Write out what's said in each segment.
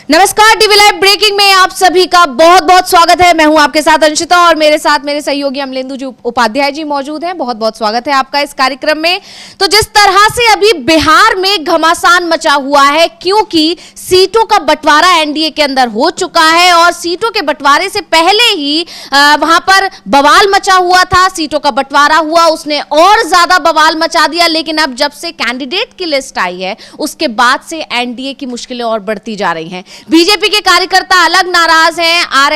नमस्कार, TV live breaking में आप सभी का बहुत बहुत स्वागत है। मैं हूं आपके साथ अंशिता और मेरे साथ मेरे सहयोगी अमलेंदु जी उपाध्याय जी मौजूद हैं। बहुत बहुत स्वागत है आपका इस कार्यक्रम में। तो जिस तरह से अभी बिहार में घमासान मचा हुआ है, क्योंकि सीटों का बंटवारा एनडीए के अंदर हो चुका है और सीटों के बंटवारे से पहले ही वहां पर बवाल मचा हुआ था। सीटों का बंटवारा हुआ, उसने और ज्यादा बवाल मचा दिया। लेकिन अब जब से कैंडिडेट की लिस्ट आई है, उसके बाद से एनडीए की मुश्किलें और बढ़ती जा रही हैं। बीजेपी के कार्यकर्ता अलग नाराज हैं,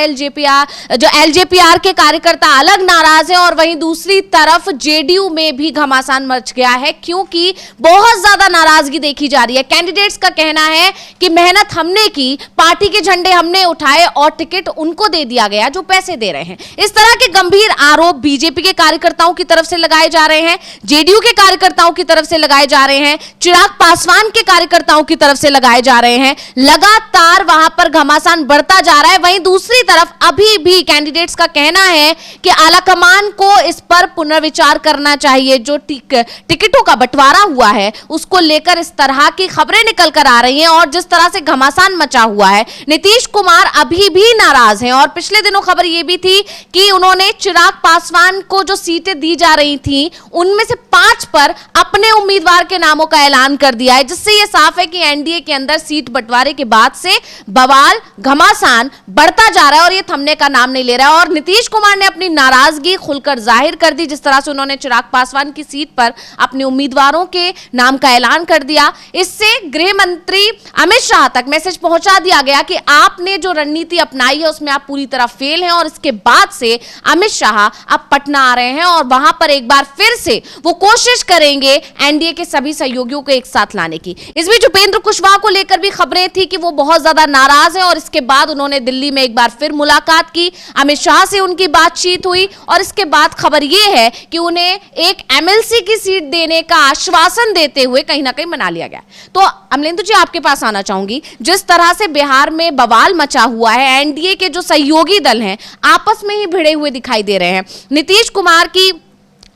एलजेपीआर के कार्यकर्ता अलग नाराज हैं और वहीं दूसरी तरफ जेडीयू में भी घमासान मच गया है, क्योंकि बहुत ज्यादा नाराजगी देखी जा रही है। कैंडिडेट्स का कहना है कि मेहनत हमने की, पार्टी के झंडे हमने उठाए और टिकट उनको दे दिया गया जो पैसे दे रहे हैं। इस तरह के गंभीर आरोप बीजेपी के कार्यकर्ताओं की तरफ से लगाए जा रहे हैं, जेडीयू के कार्यकर्ताओं की तरफ से लगाए जा रहे हैं, चिराग पासवान के कार्यकर्ताओं की तरफ से लगाए जा रहे हैं। लगातार वहां पर घमासान बढ़ता जा रहा है। वहीं दूसरी तरफ अभी भी कैंडिडेट्स का कहना है कि आलाकमान को इस पर पुनर्विचार करना चाहिए। जो टिकटों का बंटवारा हुआ है, उसको लेकर इस तरह की खबरें निकल कर आ रही हैं और जिस तरह से घमासान मचा हुआ है, नीतीश कुमार अभी भी नाराज हैं। और पिछले दिनों खबर यह भी थी कि उन्होंने चिराग पासवान को जो सीटें दी जा रही थी, उनमें से 5 पर अपने उम्मीदवार के नामों का ऐलान कर दिया है, जिससे यह साफ है कि एनडीए के अंदर सीट बंटवारे के बाद से बवाल घमासान बढ़ता जा रहा है और ये थमने का नाम नहीं ले रहा है। और नीतीश कुमार ने अपनी नाराजगी खुलकर जाहिर कर दी, जिस तरह से उन्होंने चिराग पासवान की सीट पर अपने उम्मीदवारों के नाम का ऐलान कर दिया। इससे गृह मंत्री अमित शाह तक मैसेज पहुंचा दिया गया कि आपने जो रणनीति अपनाई है उसमें आप पूरी तरह फेल हैं। और इसके बाद से अमित शाह अब पटना आ रहे हैं और वहां पर एक बार फिर से वो कोशिश करेंगे एनडीए के सभी सहयोगियों को एक साथ लाने की। इस बीच उपेंद्र कुशवाहा को लेकर भी खबरें थी कि वो बहुत ज्यादा नाराज है और इसके बाद उन्होंने दिल्ली में एक बार फिर मुलाकात की, अमित शाह से उनकी बातचीत हुई और इसके बाद खबर यह है कि उन्हें एक एमएलसी की सीट देने का आश्वासन देते हुए कहीं ना कहीं मना लिया गया। तो अमलेंदु जी, आपके पास आना चाहूंगी। जिस तरह से बिहार में बवाल मचा हुआ है, एनडीए के जो सहयोगी दल हैं आपस में ही भिड़े हुए दिखाई दे रहे हैं। नीतीश कुमार की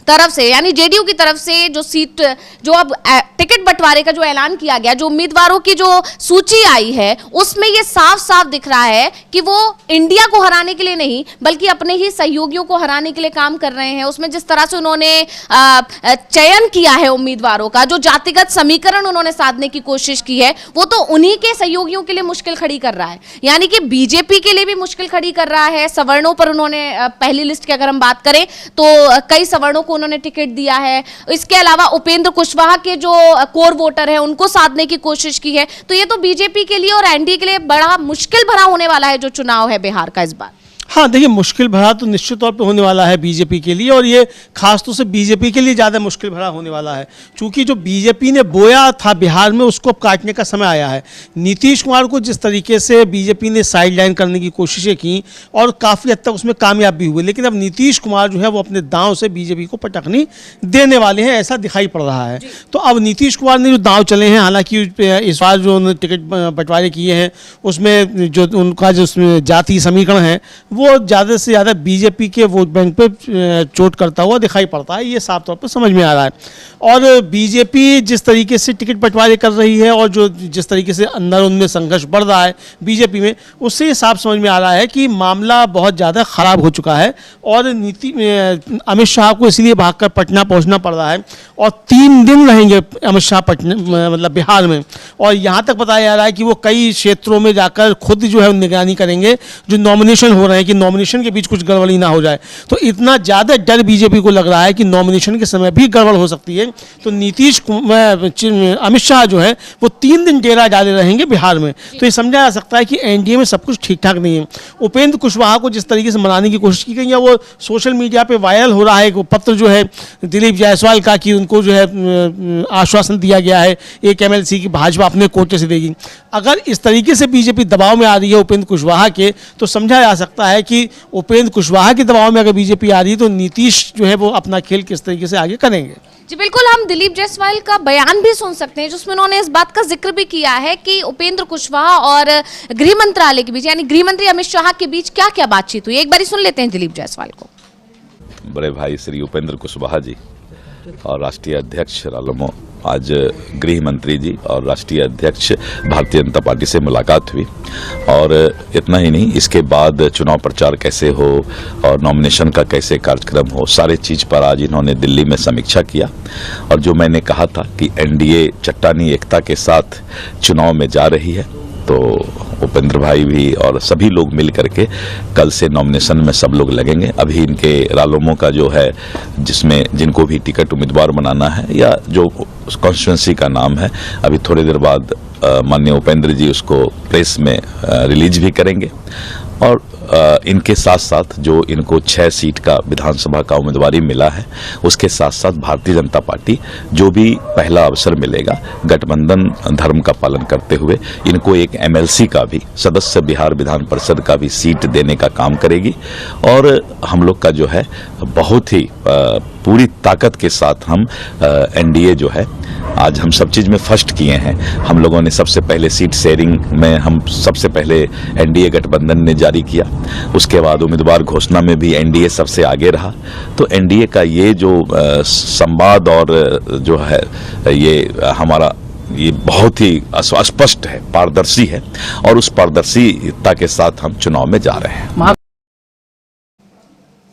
तरफ से यानी जेडीयू की तरफ से जो सीट, जो अब टिकट बंटवारे का जो ऐलान किया गया, जो उम्मीदवारों की जो सूची आई है, उसमें ये साफ साफ दिख रहा है कि वो इंडिया को हराने के लिए नहीं बल्कि अपने ही सहयोगियों को हराने के लिए काम कर रहे हैं। उसमें जिस तरह से उन्होंने चयन किया है उम्मीदवारों का, जो जातिगत समीकरण उन्होंने साधने की कोशिश की है, वो तो उन्हीं के सहयोगियों के लिए मुश्किल खड़ी कर रहा है। यानी कि बीजेपी के लिए भी मुश्किल खड़ी कर रहा है। सवर्णों पर उन्होंने पहली लिस्ट की अगर हम बात करें तो कई सवर्णों को उन्होंने टिकट दिया है। इसके अलावा उपेंद्र कुशवाहा के जो कोर वोटर हैं उनको साधने की कोशिश की है। तो ये तो बीजेपी के लिए और एनडीए के लिए बड़ा मुश्किल भरा होने वाला है जो चुनाव है बिहार का इस बार। हाँ, देखिए, मुश्किल भरा तो निश्चित तौर पे होने वाला है बीजेपी के लिए, और ये खासतौर से बीजेपी के लिए ज़्यादा मुश्किल भरा होने वाला है, क्योंकि जो बीजेपी ने बोया था बिहार में उसको अब काटने का समय आया है। नीतीश कुमार को जिस तरीके से बीजेपी ने साइडलाइन करने की कोशिशें की और काफ़ी हद तक उसमें कामयाब भी हुए, लेकिन अब नीतीश कुमार जो है वो अपने दांव से बीजेपी को पटकनी देने वाले हैं, ऐसा दिखाई पड़ रहा है। तो अब नीतीश कुमार ने जो दांव चले हैं, हालांकि इस बार जो उन्होंने टिकट बंटवारे किए हैं उसमें जो उनका जो जाति समीकरण है वो ज़्यादा से ज़्यादा बीजेपी के वोट बैंक पे चोट करता हुआ दिखाई पड़ता है, ये साफ तौर पर समझ में आ रहा है। और बीजेपी जिस तरीके से टिकट बंटवारे कर रही है और जो जिस तरीके से अंदर उनमें संघर्ष बढ़ रहा है बीजेपी में, उससे ये साफ समझ में आ रहा है कि मामला बहुत ज़्यादा ख़राब हो चुका है और अमित शाह को इसलिए भागकर पटना पहुँचना पड़ रहा है। और 3 दिन रहेंगे अमित शाह पटना, मतलब बिहार में, और यहाँ तक बताया जा रहा है कि वो कई क्षेत्रों में जाकर खुद जो है निगरानी करेंगे, जो नॉमिनेशन हो रहे हैं कि नॉमिनेशन के बीच कुछ गड़बड़ी ना हो जाए। तो इतना ज़्यादा डर बीजेपी को लग रहा है कि नॉमिनेशन के समय भी गड़बड़ हो सकती है। तो अमित शाह जो है वो 3 दिन डेरा डाले रहेंगे बिहार में। तो ये समझा जा सकता है कि एनडीए में सब कुछ ठीक ठाक नहीं है। उपेंद्र कुशवाहा को जिस तरीके से मनाने की कोशिश की गई है, वो सोशल मीडिया पर वायरल हो रहा है। वो पत्र जो है दिलीप जायसवाल का कि उनको जो है आश्वासन दिया गया है एक एमएलसी की भाजपा अपने कोटे से देगी। अगर इस तरीके से बीजेपी दबाव में आ रही है उपेंद्र कुशवाहा के, तो समझा जा सकता है कि उपेंद्र कुशवाहा के दबाव में अगर बीजेपी आ रही है तो नीतीश जो है वो अपना खेल किस तरीके से आगे करेंगे। जी बिल्कुल, हम दिलीप जायसवाल का बयान भी सुन सकते हैं जिसमें उन्होंने इस बात का जिक्र भी किया है कि उपेंद्र कुशवाहा और गृह मंत्रालय के बीच यानी गृह मंत्री अमित शाह के बीच क्या क्या बातचीत हुई। एक बार सुन लेते हैं दिलीप जायसवाल को। बड़े भाई श्री उपेंद्र कुशवाहा जी और राष्ट्रीय अध्यक्ष रालोमो आज गृह मंत्री जी और राष्ट्रीय अध्यक्ष भारतीय जनता पार्टी से मुलाकात हुई और इतना ही नहीं, इसके बाद चुनाव प्रचार कैसे हो और नॉमिनेशन का कैसे कार्यक्रम हो, सारे चीज़ पर आज इन्होंने दिल्ली में समीक्षा किया। और जो मैंने कहा था कि एनडीए चट्टानी एकता के साथ चुनाव में जा रही है, तो उपेंद्र भाई भी और सभी लोग मिल करके कल से नॉमिनेशन में सब लोग लगेंगे। अभी इनके रालोमो का जो है, जिसमें जिनको भी टिकट उम्मीदवार बनाना है या जो कॉन्स्टिट्यूंसी का नाम है, अभी थोड़ी देर बाद माननीय उपेंद्र जी उसको प्रेस में रिलीज भी करेंगे। और इनके साथ साथ जो इनको 6 सीट का विधानसभा का उम्मीदवारी मिला है, उसके साथ साथ भारतीय जनता पार्टी जो भी पहला अवसर मिलेगा गठबंधन धर्म का पालन करते हुए इनको एक एमएलसी का भी, सदस्य बिहार विधान परिषद का भी सीट देने का काम करेगी। और हम लोग का जो है बहुत ही पूरी ताकत के साथ हम एनडीए जो है, आज हम सब चीज़ में फर्स्ट किए हैं। हम लोगों ने सबसे पहले सीट शेयरिंग में हम सबसे पहले एनडीए गठबंधन ने जारी किया, उसके बाद उम्मीदवार घोषणा में भी एनडीए सबसे आगे रहा। तो एनडीए का ये जो संवाद और जो है ये हमारा ये बहुत ही स्पष्ट है, पारदर्शी है और उस पारदर्शिता के साथ हम चुनाव में जा रहे हैं।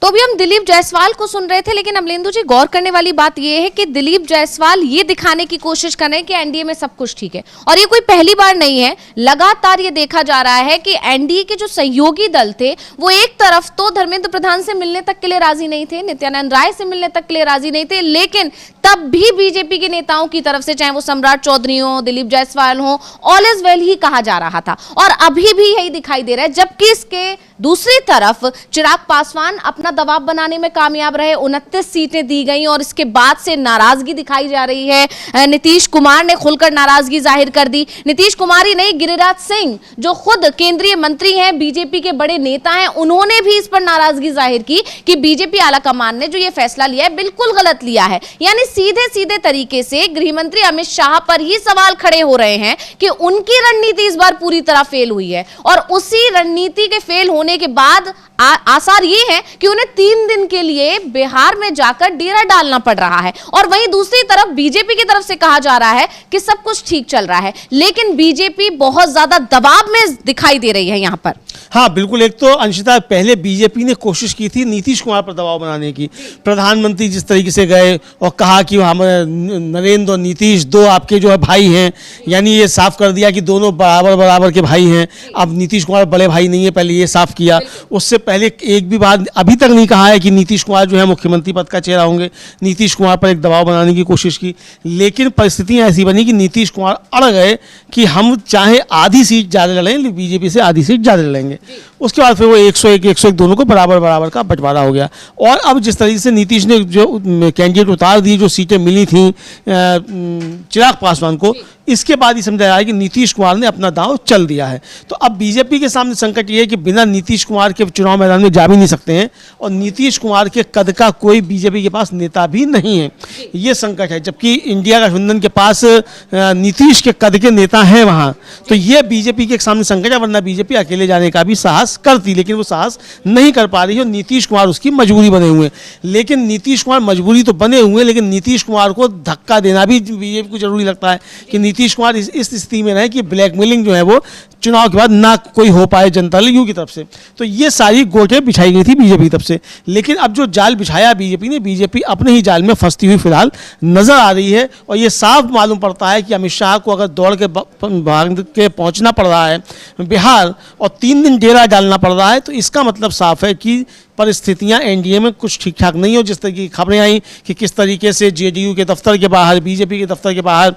तो अभी हम दिलीप जायसवाल को सुन रहे थे, लेकिन अमलेंदु जी, गौर करने वाली बात यह है कि दिलीप जायसवाल ये दिखाने की कोशिश कर रहे हैं कि एनडीए में सब कुछ ठीक है। और ये कोई पहली बार नहीं है, लगातार ये देखा जा रहा है कि एनडीए के जो सहयोगी दल थे वो एक तरफ तो धर्मेंद्र प्रधान से मिलने तक के लिए राजी नहीं थे, नित्यानंद राय से मिलने तक के लिए राजी नहीं थे, लेकिन तब भी बीजेपी के नेताओं की तरफ से, चाहे वो सम्राट चौधरी हो, दिलीप जायसवाल हो, ऑल इज वेल ही कहा जा रहा था। और अभी भी यही दिखाई दे रहा है, जबकि इसके दूसरी तरफ चिराग पासवान अपना दबाव बनाने में कामयाब रहे, 29 सीटें दी गई और इसके बाद से नाराजगी दिखाई जा रही है। नीतीश कुमार ने खुलकर नाराजगी जाहिर कर दी। नीतीश कुमार ही नहीं, गिरिराज सिंह जो खुद केंद्रीय मंत्री हैं, बीजेपी के बड़े नेता हैं, उन्होंने भी इस पर नाराजगी जाहिर की कि बीजेपी आलाकमान ने जो ये फैसला लिया है बिल्कुल गलत लिया है। यानी सीधे सीधे तरीके से गृह मंत्री अमित शाह पर ही सवाल खड़े हो रहे हैं कि उनकी रणनीति इस बार पूरी तरह फेल हुई है। और उसी रणनीति के फेल होने के बाद आसार ये है कि उन्हें 3 दिन के लिए बिहार में जाकर डेरा डालना पड़ रहा है। और वहीं दूसरी तरफ बीजेपी की तरफ से कहा जा रहा है कि सब कुछ ठीक चल रहा है, लेकिन बीजेपी बहुत ज्यादा दबाव में दिखाई दे रही है यहां पर। हाँ बिल्कुल, एक तो अंशिता, पहले बीजेपी ने कोशिश की थी नीतीश कुमार पर दबाव बनाने की। प्रधानमंत्री जिस तरीके से गए और कहा कि हम नरेंद्र और नीतीश दो आपके जो है भाई हैं, यानी ये साफ कर दिया कि दोनों बराबर बराबर के भाई हैं। अब नीतीश कुमार बड़े भाई नहीं है, पहले ये साफ किया। उससे पहले एक भी बात अभी तक नहीं कहा है कि नीतीश कुमार जो है मुख्यमंत्री पद का चेहरा होंगे। नीतीश कुमार पर एक दबाव बनाने की कोशिश की, लेकिन परिस्थितियां ऐसी बनी कि नीतीश कुमार अड़ गए कि हम चाहे आधी सीट ज़्यादा लड़ें, बीजेपी से आधी सीट ज़्यादा लड़ेंगे। उसके बाद फिर वो 101 दोनों को बराबर बराबर का बंटवारा हो गया। और अब जिस तरीके से नीतीश ने जो कैंडिडेट उतार दी, जो सीटें मिली थी चिराग पासवान को, इसके बाद ही समझा जाए कि नीतीश कुमार ने अपना दांव चल दिया है। तो अब बीजेपी के सामने संकट ये है कि बिना नीतीश कुमार के चुनाव मैदान में जा भी नहीं सकते हैं, और नीतीश कुमार के कद का कोई बीजेपी के पास नेता भी नहीं है, ये संकट है। जबकि इंडिया गठबंधन के पास नीतीश के कद के नेता हैं वहाँ, तो ये बीजेपी के सामने संकट है। वरना बीजेपी अकेले जाने का भी साहस करती, लेकिन वो साहस नहीं कर पा रही है और नीतीश कुमार उसकी मजबूरी बने हुए हैं। लेकिन नीतीश कुमार मजबूरी तो बने हुए हैं, लेकिन नीतीश कुमार को धक्का देना भी बीजेपी को जरूरी लगता है कि नीतीश कुमार इस स्थिति में रहे कि ब्लैकमेलिंग जो है वो चुनाव के बाद ना कोई हो पाए जनता दल की तरफ से। तो ये सारी गोटें बिछाई गई थी बीजेपी की तरफ से। लेकिन अब जो जाल बिछाया बीजेपी ने, बीजेपी अपने ही जाल में फंसती हुई फिलहाल नजर आ रही है। और ये साफ मालूम पड़ता है कि अमित शाह को अगर दौड़ के भाग के पहुंचना पड़ रहा है बिहार और 3 दिन डेरा डालना पड़ रहा है, तो इसका मतलब साफ है कि परिस्थितियां एनडीए में कुछ ठीक ठाक नहीं हो। जिस तरह की खबरें आई कि किस तरीके से जेडीयू के दफ्तर के बाहर, बीजेपी के दफ्तर के बाहर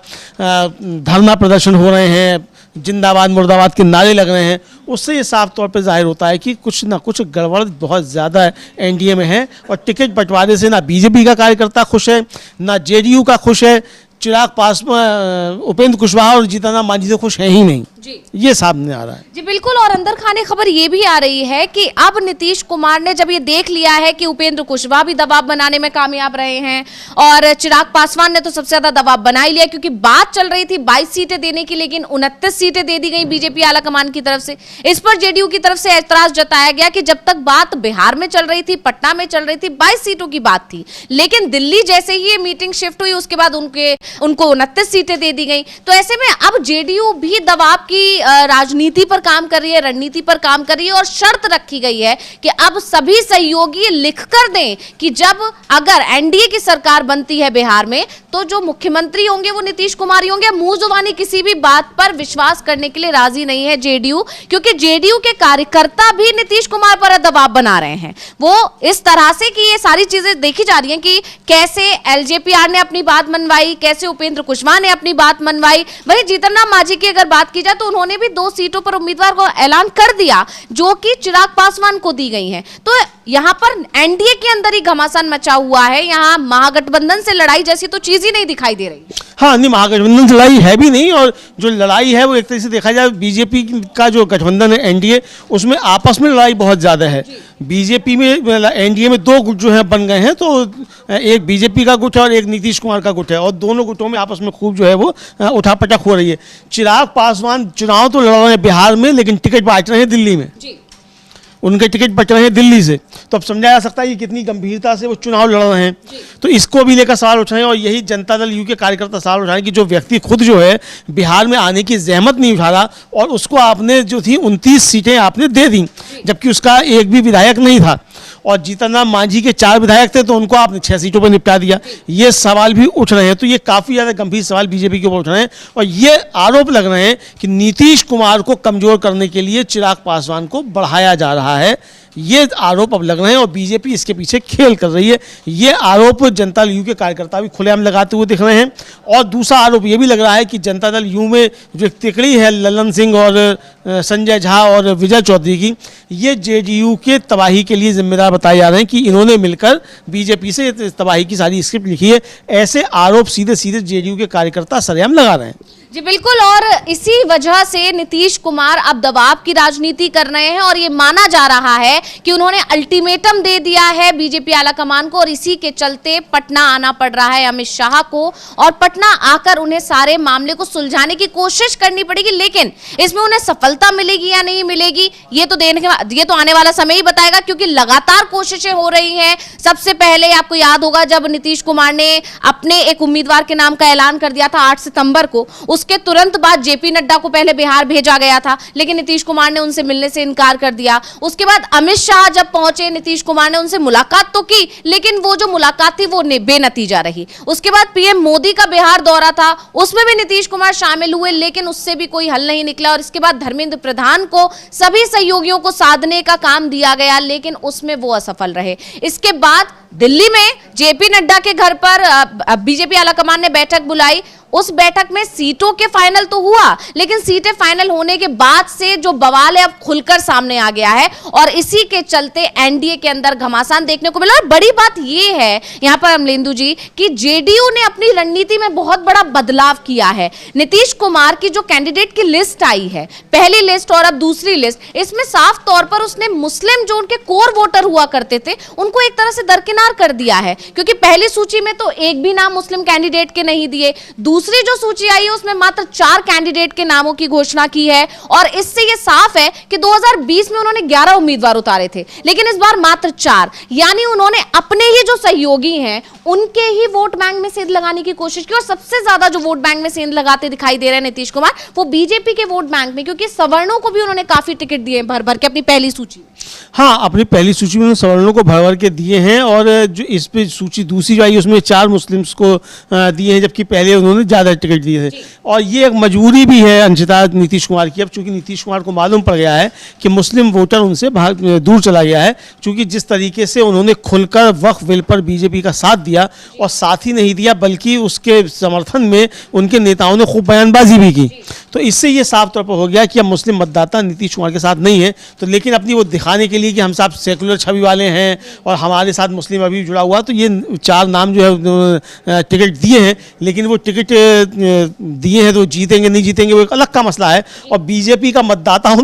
धरना प्रदर्शन हो रहे हैं, जिंदाबाद मुर्दाबाद के नारे लग रहे हैं, उससे ये साफ तौर पे जाहिर होता है कि कुछ ना कुछ गड़बड़ बहुत ज़्यादा एनडीए में है। और टिकट बंटवारे से ना बीजेपी का कार्यकर्ता खुश है, ना जेडीयू का खुश है। चिराग पासवान, उपेंद्र कुशवाहा और जीतन राम मांझी तो खुश है ही नहीं। ये सामने आ रहा है। जी बिल्कुल। और अंदर खाने खबर ये भी आ रही है कि अब नीतीश कुमार ने जब ये देख लिया है कि उपेंद्र कुशवाहा भी दबाव बनाने में कामयाब रहे हैं और चिराग पासवान ने तो सबसे ज्यादा दबाव बना ही लिया, क्योंकि बात चल रही थी 22 सीटें देने की, लेकिन 29 सीटें दे दी गई बीजेपी आलाकमान की तरफ से। इस पर जेडीयू की तरफ से ऐतराज जताया गया कि जब तक बात बिहार में चल रही थी, पटना में चल रही थी, 22 सीटों की बात थी, लेकिन दिल्ली जैसे ही ये मीटिंग शिफ्ट हुई उसके बाद उनको 29 सीटें दे दी गई। तो ऐसे में अब जेडीयू भी दबाव की राजनीति पर काम कर रही है, रणनीति पर काम कर रही है और शर्त रखी गई है कि अब सभी सहयोगी लिखकर दें कि जब अगर एनडीए की सरकार बनती है बिहार में तो जो मुख्यमंत्री होंगे वो नीतीश कुमार ही होंगे। मुंह जुबानी किसी भी बात पर विश्वास करने के लिए राजी नहीं है जेडीयू, क्योंकि जेडीयू के कार्यकर्ता भी नीतीश कुमार पर दबाव बना रहे हैं। वो इस तरह से कि ये सारी चीजें देखी जा रही हैं कि कैसे एलजेपीआर ने अपनी बात मनवाई, कैसे उपेंद्र कुशवाहा ने अपनी बात मनवाई। वहीं जीतन राम मांझी की अगर बात की जाए तो उन्होंने भी 2 सीटों पर उम्मीदवार को ऐलान कर दिया जो कि चिराग पासवान को दी गई हैं। तो यहाँ पर एनडीए के अंदर ही घमासान मचा हुआ है, यहाँ महागठबंधन से लड़ाई जैसी तो चीज ही नहीं दिखाई दे रही। हाँ, नहीं, महागठबंधन से लड़ाई है भी नहीं, और जो लड़ाई है वो एक तरह से देखा जाए बीजेपी का जो गठबंधन है एनडीए, उसमें आपस में लड़ाई बहुत ज़्यादा है। बीजेपी में एनडीए में 2 गुट जो है बन गए हैं, तो एक बीजेपी का गुट है और एक नीतीश कुमार का गुट है, और दोनों गुटों में आपस में खूब जो है वो उठापटक हो रही है। चिराग पासवान चुनाव तो लड़ रहे हैं बिहार में, लेकिन टिकट बांट रहे हैं दिल्ली में, उनके टिकट बच रहे हैं दिल्ली से। तो अब समझा जा सकता है कि कितनी गंभीरता से वो चुनाव लड़ रहे हैं। तो इसको भी लेकर सवाल उठ रहे हैं, और यही जनता दल यू के कार्यकर्ता सवाल उठा रहे हैं कि जो व्यक्ति खुद जो है बिहार में आने की जहमत नहीं उठा रहा और उसको आपने जो थी 29 सीटें आपने दे दी, जबकि उसका एक भी विधायक नहीं था, और जीतन राम मांझी के 4 विधायक थे तो उनको आपने 6 सीटों पर निपटा दिया। ये सवाल भी उठ रहे हैं। तो ये काफ़ी ज़्यादा गंभीर सवाल बीजेपी के ऊपर उठ रहे हैं, और ये आरोप लग रहे हैं कि नीतीश कुमार को कमज़ोर करने के लिए चिराग पासवान को बढ़ाया जा रहा है। ये आरोप अब लग रहे हैं और बीजेपी इसके पीछे खेल कर रही है। ये आरोप जनता दल यू के कार्यकर्ता भी खुलेआम लगाते हुए दिख रहे हैं। और दूसरा आरोप ये भी लग रहा है कि जनता दल यू में जो एक तिकड़ी है ललन सिंह और संजय झा और विजय चौधरी की, ये जेडीयू के तबाही के लिए जिम्मेदार बताए जा रहे हैं कि इन्होंने मिलकर बीजेपी से तबाही की सारी स्क्रिप्ट लिखी है। ऐसे आरोप सीधे सीधे जेडीयू के कार्यकर्ता सरेआम लगा रहे हैं। जी बिल्कुल। और इसी वजह से नीतीश कुमार अब दबाव की राजनीति कर रहे हैं, और ये माना जा रहा है कि उन्होंने अल्टीमेटम दे दिया है बीजेपी आलाकमान को, और इसी के चलते पटना आना पड़ रहा है अमित शाह को, और पटना आकर उन्हें सारे मामले को सुलझाने की कोशिश करनी पड़ेगी। लेकिन इसमें उन्हें सफलता मिलेगी या नहीं मिलेगी ये तो आने वाला समय ही बताएगा, क्योंकि लगातार कोशिशें हो रही हैं। सबसे पहले आपको याद होगा जब नीतीश कुमार ने अपने एक उम्मीदवार के नाम का ऐलान कर दिया था 8 सितंबर को, उसके तुरंत बाद जेपी नड्डा को पहले बिहार भेजा गया था, लेकिन नीतीश कुमार ने उनसे मिलने से इनकार कर दिया। उसके बाद अमित शाह जब पहुंचे, नीतीश कुमार ने उनसे मुलाकात तो की, लेकिन वो जो मुलाकात थी वो बेनतीजा रही। उसके बाद पीएम मोदी का बिहार दौरा था, उसमें भी नीतीश कुमार शामिल हुए, लेकिन उससे भी कोई हल नहीं निकला। और इसके बाद धर्मेंद्र प्रधान को सभी सहयोगियों को साधने का काम दिया गया, लेकिन उसमें वो असफल रहे। इसके बाद दिल्ली में जेपी नड्डा के घर पर बीजेपी आलाकमान ने बैठक बुलाई। उस बैठक में सीटों के फाइनल तो हुआ, लेकिन सीटें फाइनल होने के बाद से जो बवाल है अब खुलकर सामने आ गया है, और इसी के चलते एनडीए के अंदर घमासान देखने को मिला। और बड़ी बात यह है यहाँ पर अमलेंदु जी कि जेडीयू ने अपनी रणनीति में बहुत बड़ा बदलाव किया है। नीतीश कुमार की जो कैंडिडेट की लिस्ट आई है, पहली लिस्ट और अब दूसरी लिस्ट, इसमें साफ तौर पर उसने मुस्लिम जो उनके कोर वोटर हुआ करते थे उनको एक तरह से दरकिनार कर दिया है, क्योंकि पहली सूची में तो एक भी नाम मुस्लिम कैंडिडेट के नहीं दिए। दूसरी जो सूची आई है उसमें मात्र 4 कैंडिडेट के नामों की घोषणा की है, और इससे यह साफ है कि 2020 में उन्होंने 11 उम्मीदवार उतारे थे, लेकिन इस बार मात्र 4। यानी उन्होंने अपने ही जो सहयोगी हैं उनके ही वोट बैंक में सेंध लगाने की कोशिश की, और सबसे ज्यादा जो वोट बैंक में सेंध लगाते दिखाई दे रहे हैं नीतीश कुमार, वो बीजेपी के वोट बैंक में, क्योंकि सवर्णों को भी उन्होंने काफी टिकट दिए भर भर के अपनी पहली सूची में। हाँ, अपनी पहली सूची में सवर्णों को भर भर के दिए हैं, और जो इस पे सूची दूसरी जो आई उसमें 4 मुस्लिम्स को दिए हैं, जबकि पहले उन्होंने ज़्यादा टिकट दिए थे। और ये एक मजबूरी भी है अंशिता नीतीश कुमार की, अब चूंकि नीतीश कुमार को मालूम पड़ गया है कि मुस्लिम वोटर उनसे दूर चला गया है, चूंकि जिस तरीके से उन्होंने खुलकर वक्फ बिल पर बीजेपी का साथ दिया, और साथ ही नहीं दिया बल्कि उसके समर्थन में उनके नेताओं ने खूब बयानबाजी भी की। तो इससे ये साफ तौर पर हो गया कि अब मुस्लिम मतदाता नीतीश कुमार के साथ नहीं है, तो लेकिन अपनी वो दिखाने के लिए कि हम सब सेकुलर छवि वाले हैं और हमारे साथ मुस्लिम अभी जुड़ा हुआ, तो ये 4 नाम जो है टिकट दिए हैं, लेकिन वो टिकट दिए हैं तो जीतेंगे नहीं जीतेंगे वो एक अलग का मसला है। और बीजेपी का मतदाता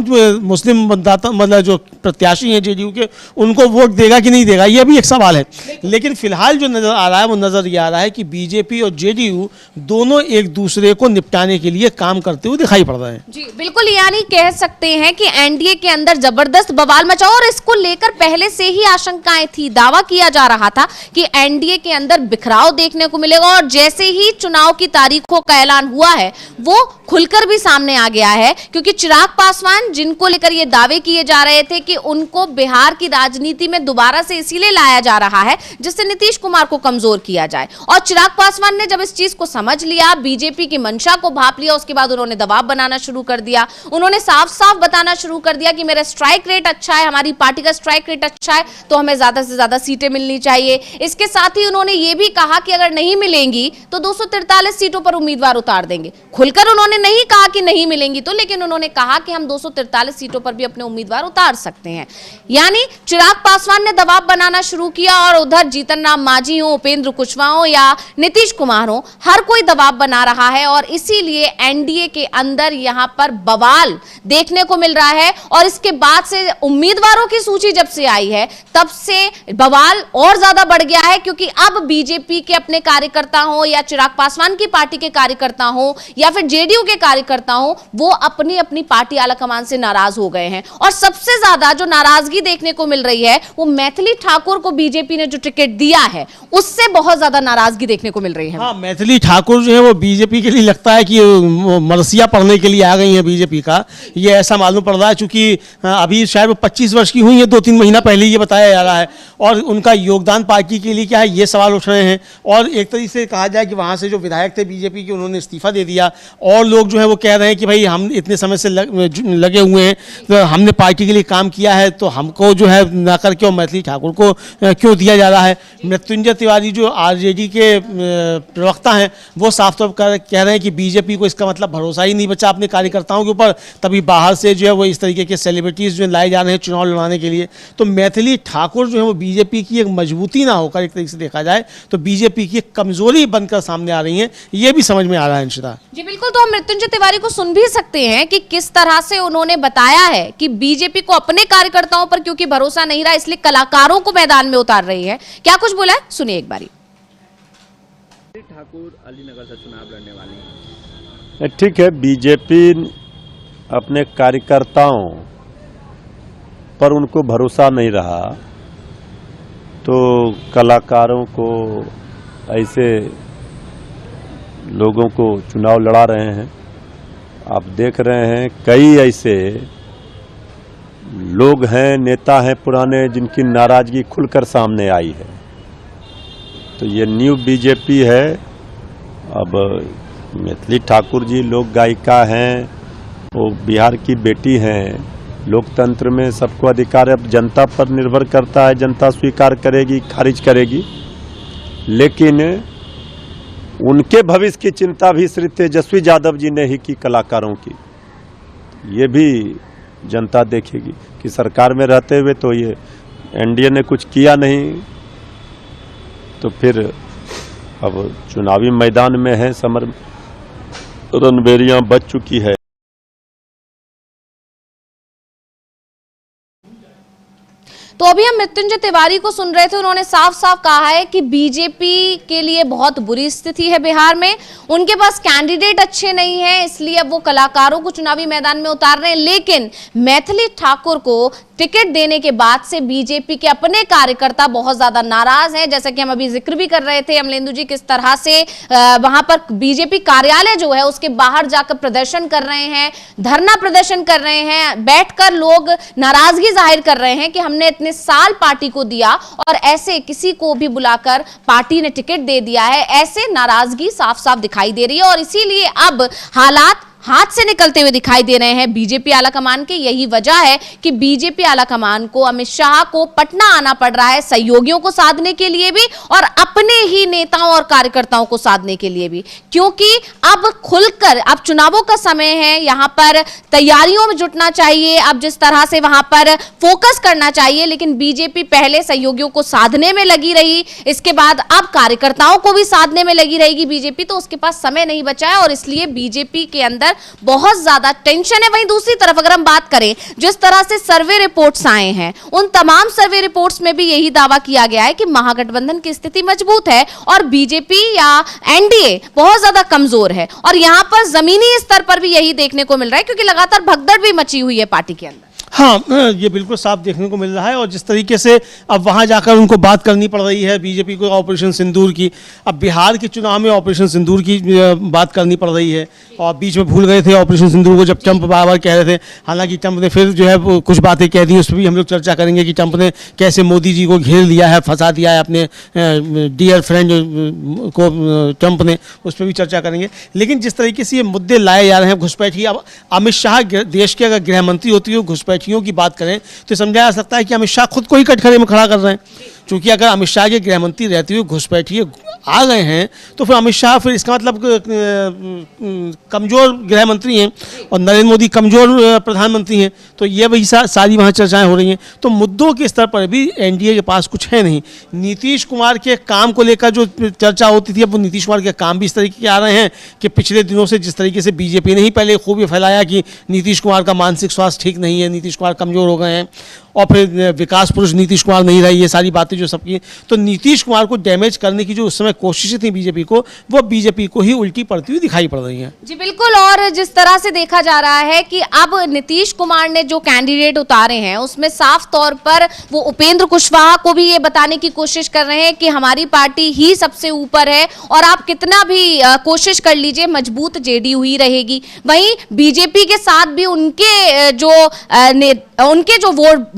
मुस्लिम मतदाता मतलब जो प्रत्याशी हैं जेडीयू के, उनको वोट देगा कि नहीं देगा, ये भी एक सवाल है। लेकिन फिलहाल जो नजर आ रहा है वो नजर ये आ रहा है कि बीजेपी और जेडीयू दोनों एक दूसरे को निपटाने के लिए काम करते हुए दिखाई पड़ रहे हैं। जी बिल्कुल, यानी कह सकते हैं कि एनडीए के अंदर जबरदस्त बवाल मचा और इसको लेकर पहले से ही आशंकाएं थी। दावा किया जा रहा था कि एनडीए के अंदर बिखराव देखने को मिलेगा और जैसे ही चुनाव की तारीखों का ऐलान हुआ है वो खुलकर भी सामने आ गया है, क्योंकि चिराग पासवान जिनको लेकर ये दावे किए जा रहे थे कि उनको बिहार की राजनीति में दोबारा से इसीलिए लाया जा रहा है जिससे नीतीश कुमार को कमजोर किया जाए, और चिराग पासवान ने जब इस चीज को समझ लिया, बीजेपी की मंशा को भांप लिया, उसके बाद उन्होंने दबाव बनाना शुरू कर दिया। उन्होंने साफ साफ बताना शुरू कर दिया कि मेरा स्ट्राइक रेट अच्छा है, हमारी पार्टी का स्ट्राइक रेट अच्छा है, तो हमें ज्यादा से ज्यादा सीटें मिलनी चाहिए। इसके साथ ही उन्होंने ये भी कहा कि अगर नहीं मिलेंगी तो 243 सीटों पर उम्मीदवार उतार देंगे। खुलकर उन्होंने नहीं कहा कि नहीं मिलेंगी तो, लेकिन उन्होंने कहा कि हम 243 सीटों पर भी अपने उम्मीदवार उतार सकते हैं। यानी चिराग पासवान ने दबाव बनाना शुरू किया और उधर जीतन राम मांझी हो, उपेंद्र कुशवाहा हो या नीतीश कुमार हो, हर कोई दबाव बना रहा है और इसीलिए एनडीए के अंदर यहां पर बवाल देखने को मिल रहा है। और इसके बाद से उम्मीदवारों की सूची जब से आई है तब से बवाल और ज्यादा बढ़ गया है, क्योंकि अब बीजेपी के अपने कार्यकर्ता हो या चिराग पासवान की पार्टी के कार्यकर्ता हो या फिर जेडीयू के कार्यकर्ता हो, वो अपनी अपनी पार्टी आलाकमान से नाराज हो गए हैं। और सबसे ज्यादा जो नाराजगी देखने को मिल रही है वो मैथिली ठाकुर को बीजेपी ने जो टिकट दिया है उससे बहुत ज्यादा नाराजगी देखने को मिल रही है। हाँ, मैथिली ठाकुर जो है वो बीजेपी के लिए लगता है कि मरसिया पढ़ने के लिए आ गई है बीजेपी का, ये ऐसा मालूम पड़ रहा है, क्योंकि अभी शायद वो 25 वर्ष की हुई है, 2-3 महीना पहले ये बताया जा रहा है, और उनका योगदान पार्टी के लिए क्या है ये सवाल उठ रहे हैं। और एक तरीके से कहा जाए कि वहाँ से जो विधायक थे बीजेपी के उन्होंने इस्तीफा दे दिया, और लोग जो है वो कह रहे हैं कि भाई हम इतने समय से लगे हुए हैं, तो हमने पार्टी के लिए काम किया है, तो हमको जो है ना करके और मैथिली ठाकुर को क्यों दिया जा रहा है। मृत्युंजय तिवारी जो आरजेडी के प्रवक्ता हैं वो साफ तौर पर कह रहे हैं कि बीजेपी को इसका मतलब भरोसा ही नहीं बचा अपने कार्यकर्ताओं के ऊपर, तभी बाहर से जो है वो इस तरीके के सेलिब्रिटीज़ जो लाए जा रहे हैं चुनाव लड़ाने के लिए। तो मैथिली ठाकुर जो है वो बीजेपी की एक मजबूती ना होकर एक तरीके से देखा जाए तो बीजेपी की एक कमजोरी बनकर सामने आ रही है, ये भी समझ में आ रहा है। अंशिता जी बिल्कुल, तो हम मृत्युंजय तिवारी को सुन भी सकते हैं कि किस तरह से उन्होंने बताया है कि बीजेपी को अपने कार्यकर्ताओं पर क्योंकि भरोसा नहीं रहा इसलिए कलाकारों को मैदान में उतार रही है। क्या कुछ बोला है सुनिए एक बारी। ठाकुर अलीनगर से चुनाव लड़ने वाली हैं। ठीक है, बीजेपी अपने कार्यकर्ताओं पर उनको भरोसा नहीं रहा तो कलाकारों को ऐसे लोगों को चुनाव लड़ा रहे हैं। आप देख रहे हैं कई ऐसे लोग हैं, नेता हैं पुराने, जिनकी नाराजगी खुलकर सामने आई है। तो ये न्यू बीजेपी है। अब मैथिली ठाकुर जी लोक गायिका हैं, वो बिहार की बेटी हैं, लोकतंत्र में सबको अधिकार है, अब जनता पर निर्भर करता है, जनता स्वीकार करेगी खारिज करेगी। लेकिन उनके भविष्य की चिंता भी श्री तेजस्वी यादव जी ने ही की कलाकारों की, ये भी जनता देखेगी कि सरकार में रहते हुए तो ये एनडीए ने कुछ किया नहीं, तो फिर अब चुनावी मैदान में है, समर रणबेरियां बच चुकी है। तो अभी हम मृत्युंजय तिवारी को सुन रहे थे, उन्होंने साफ साफ कहा है कि बीजेपी के लिए बहुत बुरी स्थिति है बिहार में, उनके पास कैंडिडेट अच्छे नहीं हैं, इसलिए अब वो कलाकारों को चुनावी मैदान में उतार रहे हैं। लेकिन मैथिली ठाकुर को टिकट देने के बाद से बीजेपी के अपने कार्यकर्ता बहुत ज्यादा नाराज हैं, जैसा कि हम अभी जिक्र भी कर रहे थे अमलेंदु जी, किस तरह से वहां पर बीजेपी कार्यालय जो है उसके बाहर जाकर प्रदर्शन कर रहे हैं, धरना प्रदर्शन कर रहे हैं, बैठकर लोग नाराजगी जाहिर कर रहे हैं कि हमने इतने साल पार्टी को दिया और ऐसे किसी को भी बुलाकर पार्टी ने टिकट दे दिया है, ऐसे नाराजगी साफ साफ दिखाई दे रही है। और इसीलिए अब हालात हाथ से निकलते हुए दिखाई दे रहे हैं बीजेपी आलाकमान के। यही वजह है कि बीजेपी आलाकमान को अमित शाह को पटना आना पड़ रहा है, सहयोगियों को साधने के लिए भी और अपने ही नेताओं और कार्यकर्ताओं को साधने के लिए भी, क्योंकि अब खुलकर, अब चुनावों का समय है, यहां पर तैयारियों में जुटना चाहिए, अब जिस तरह से वहां पर फोकस करना चाहिए। लेकिन बीजेपी पहले सहयोगियों को साधने में लगी रही, इसके बाद अब कार्यकर्ताओं को भी साधने में लगी रहेगी बीजेपी, तो उसके पास समय नहीं बचा है और इसलिए बीजेपी के अंदर बहुत ज्यादा टेंशन है। वहीं दूसरी तरफ अगर हम बात करें, जिस तरह से सर्वे रिपोर्ट्स आए हैं, उन तमाम सर्वे रिपोर्ट्स में भी यही दावा किया गया है कि महागठबंधन की स्थिति मजबूत है और बीजेपी या एनडीए बहुत ज्यादा कमजोर है। और यहां पर जमीनी स्तर पर भी यही देखने को मिल रहा है, क्योंकि लगातार भगदड़ भी मची हुई है पार्टी के अंदर। हाँ, ये बिल्कुल साफ देखने को मिल रहा है। और जिस तरीके से अब वहाँ जाकर उनको बात करनी पड़ रही है बीजेपी को ऑपरेशन सिंदूर की, अब बिहार के चुनाव में ऑपरेशन सिंदूर की बात करनी पड़ रही है और बीच में भूल गए थे ऑपरेशन सिंदूर को जब ट्रंप बार बार कह रहे थे। हालांकि ट्रंप ने फिर जो है वो कुछ बातें कह दी, उस पर भी हम लोग चर्चा करेंगे कि ट्रंप ने कैसे मोदी जी को घेर लिया है, फंसा दिया है अपने डियर फ्रेंड को ट्रंप ने, उस पर भी चर्चा करेंगे। लेकिन जिस तरीके से ये मुद्दे लाए जा रहे हैं घुसपैठी, अब अमित शाह देश के अगर गृह मंत्री होती है घुसपैठियों की बात करें तो समझा जा सकता है कि अमित शाह खुद को ही कटघरे में खड़ा कर रहे हैं, क्योंकि अगर अमित शाह के गृह मंत्री रहते हुए घुसपैठिए आ गए हैं तो फिर अमित शाह, फिर इसका मतलब कमजोर गृह मंत्री हैं और नरेंद्र मोदी कमजोर प्रधानमंत्री हैं, तो ये वही सारी वहाँ चर्चाएं हो रही हैं। तो मुद्दों के स्तर पर भी एनडीए के पास कुछ है नहीं। नीतीश कुमार के काम को लेकर जो चर्चा होती थी, अब वो नीतीश कुमार के काम भी इस तरीके के आ रहे हैं कि पिछले दिनों से जिस तरीके से बीजेपी ने ही पहले खूब ये फैलाया कि नीतीश कुमार का मानसिक स्वास्थ्य ठीक नहीं है, नीतीश कुमार कमजोर हो गए हैं और फिर विकास पुरुष नीतीश कुमार नहीं रही, ये सारी बातें जो सबकी, तो नीतीश कुमार को डैमेज करने की जो उस समय कोशिशें थी बीजेपी को, वो बीजेपी को ही उल्टी पड़ती हुई दिखाई पड़ रही हैं। जी बिल्कुल। और जिस तरह से देखा जा रहा है कि अब नीतीश कुमार ने जो कैंडिडेट उतारे हैं उसमें साफ तौर पर वो उपेंद्र कुशवाहा को भी ये बताने की कोशिश कर रहे हैं कि हमारी पार्टी ही सबसे ऊपर है और आप कितना भी कोशिश कर लीजिए मजबूत जेडीयू ही रहेगी। वहीं बीजेपी के साथ भी उनके जो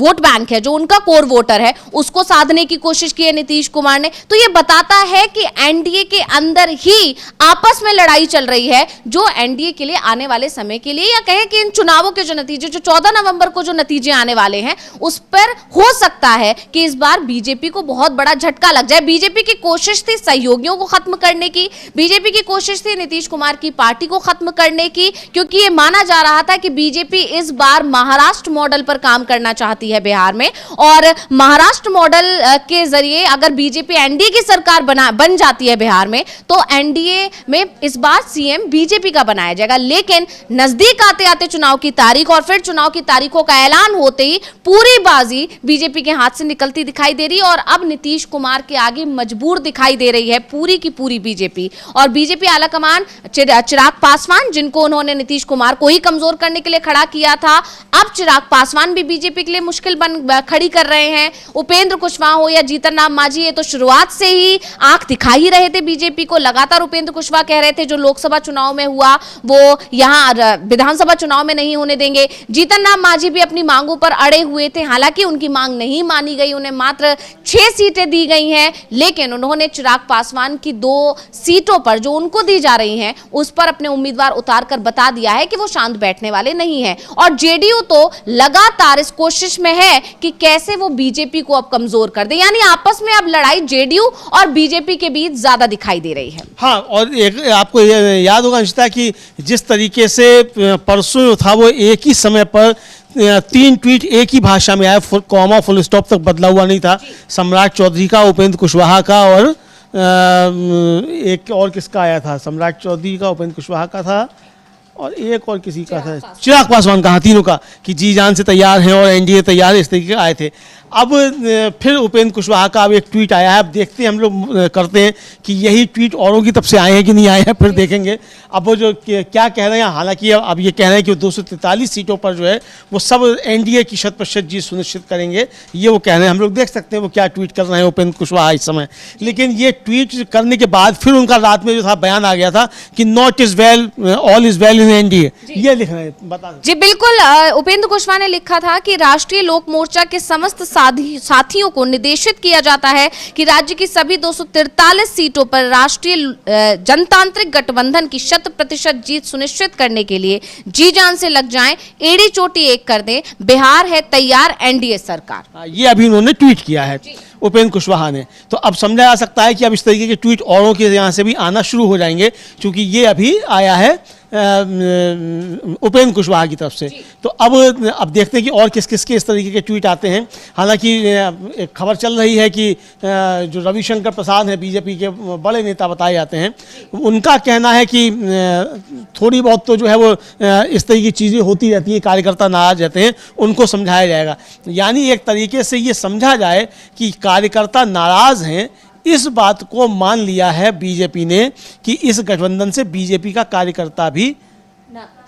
वोट बैंक है, जो उनका कोर वोटर है, उसको साधने की कोशिश की है नीतीश कुमार ने। तो ये बताता है कि एनडीए के अंदर ही आपस में लड़ाई चल रही है, जो एनडीए के लिए आने वाले समय के लिए, या कहें कि इन चुनावों के जो नतीजे, जो 14 नवंबर को जो नतीजे आने वाले हैं, उस पर हो सकता है कि इस बार बीजेपी को बहुत बड़ा झटका लग जाए। बीजेपी की कोशिश थी सहयोगियों को खत्म करने की, बीजेपी की कोशिश थी नीतीश कुमार की पार्टी को खत्म करने की, क्योंकि ये माना जा रहा था कि बीजेपी इस बार महाराष्ट्र मॉडल पर काम करना चाहती है बिहार में, और महाराष्ट्र मॉडल के जरिए अगर बीजेपी एनडीए की सरकार बन जाती है बिहार में, तो एनडीए में इस बार सीएम बीजेपी का बनाया जाएगा। लेकिन नजदीक आते आते चुनाव की तारीख और फिर चुनाव की तारीखों का ऐलान होते ही पूरी बाजी बीजेपी के हाथ से निकलती दिखाई दे रही है और अब नीतीश कुमार के आगे मजबूर दिखाई दे रही है पूरी की पूरी बीजेपी। और बीजेपी आलाकमान चिराग पासवान, जिनको उन्होंने नीतीश कुमार को ही कमजोर करने के लिए खड़ा किया था, अब चिराग पासवान भी बीजेपी के लिए मुश्किल खड़ी कर रहे हैं। उपेंद्र कुशवाहा हो या जीतन राम मांझी, ये तो शुरुआत से ही आंख दिखा ही रहे थे बीजेपी को। लगातार उपेंद्र कुशवाहा कह रहे थे जो लोकसभा चुनाव में हुआ वो यहां विधानसभा चुनाव में नहीं होने देंगे। जीतन राम मांझी भी अपनी मांगों पर अड़े हुए थे, हालांकि उनकी मांग नहीं मानी गई, उन्हें मात्र 6 सीटें दी गई हैं, लेकिन उन्होंने चिराग पासवान की 2 सीटों पर जो उनको दी जा रही हैं उस पर अपने उम्मीदवार उतार कर बता दिया है कि वो शांत बैठने वाले नहीं है। और जेडीयू तो लगातार इस कोशिश में है कि कैसे वो बीजेपी को अब कमजोर कर दे, यानी आपस में अब लड़ाई जेडीयू और बीजेपी के बीच ज्यादा दिखाई दे रही है। हाँ, और एक आपको याद होगा अंशिता कि जिस तरीके से परसों था वो एक ही समय पर 3 ट्वीट एक ही भाषा में आए, कॉमा फुल स्टॉप तक बदला हुआ नहीं था। सम्राट चौधरी का, उपेंद्र कुशवाहा का और एक और किसका आया था, सम्राट चौधरी का, उपेंद्र कुशवाहा का था और एक और किसी का था, चिराग पासवान का, तीनों का, कि जी जान से तैयार हैं और एनडीए तैयार है, इस तरीके आए थे। अब फिर उपेंद्र कुशवाहा का अब एक ट्वीट आया है, अब देखते हैं हम लोग करते हैं कि यही ट्वीट औरों की तरफ से आए हैं कि नहीं आए हैं, फिर देखेंगे अब वो जो क्या कह रहे हैं। हालांकि अब ये कह रहे हैं कि 243 सीटों पर जो है वो सब एनडीए की 100% जीत सुनिश्चित करेंगे, ये वो कह रहे हैं। हम लोग देख सकते हैं वो क्या ट्वीट कर रहे हैं उपेंद्र कुशवाहा इस समय। लेकिन ये ट्वीट करने के बाद फिर उनका रात में जो था बयान आ गया था कि not is well, all is well in NDA, ये लिख रहे हैं, बता। जी बिल्कुल, उपेंद्र कुशवाहा ने लिखा था कि राष्ट्रीय लोक मोर्चा के समस्त साथियों को निर्देशित किया जाता है कि राज्य की सभी 243 सीटों पर राष्ट्रीय जनतांत्रिक गठबंधन की 100% जीत सुनिश्चित करने के लिए जी जान से लग जाएं, एड़ी चोटी एक कर दें, बिहार है तैयार एनडीए सरकार। ये अभी उन्होंने ट्वीट किया है उपेंद्र कुशवाहा ने। तो अब समझा जा सकता है कि अब इस तरीके के ट्वीट औरों के यहाँ से भी आना शुरू हो जाएंगे, क्योंकि ये अभी आया है उपेंद्र कुशवाहा की तरफ से। तो अब देखते हैं कि और किस किस के इस तरीके के ट्वीट आते हैं। हालांकि एक खबर चल रही है कि जो रविशंकर प्रसाद हैं, बीजेपी के बड़े नेता बताए जाते हैं, उनका कहना है कि थोड़ी बहुत तो जो है वो इस तरह की चीज़ें होती रहती हैं, कार्यकर्ता नाराज रहते हैं, उनको समझाया जाएगा। यानी एक तरीके से ये समझा जाए कि कार्यकर्ता नाराज़ हैं, इस बात को मान लिया है बीजेपी ने कि इस गठबंधन से बीजेपी का कार्यकर्ता भी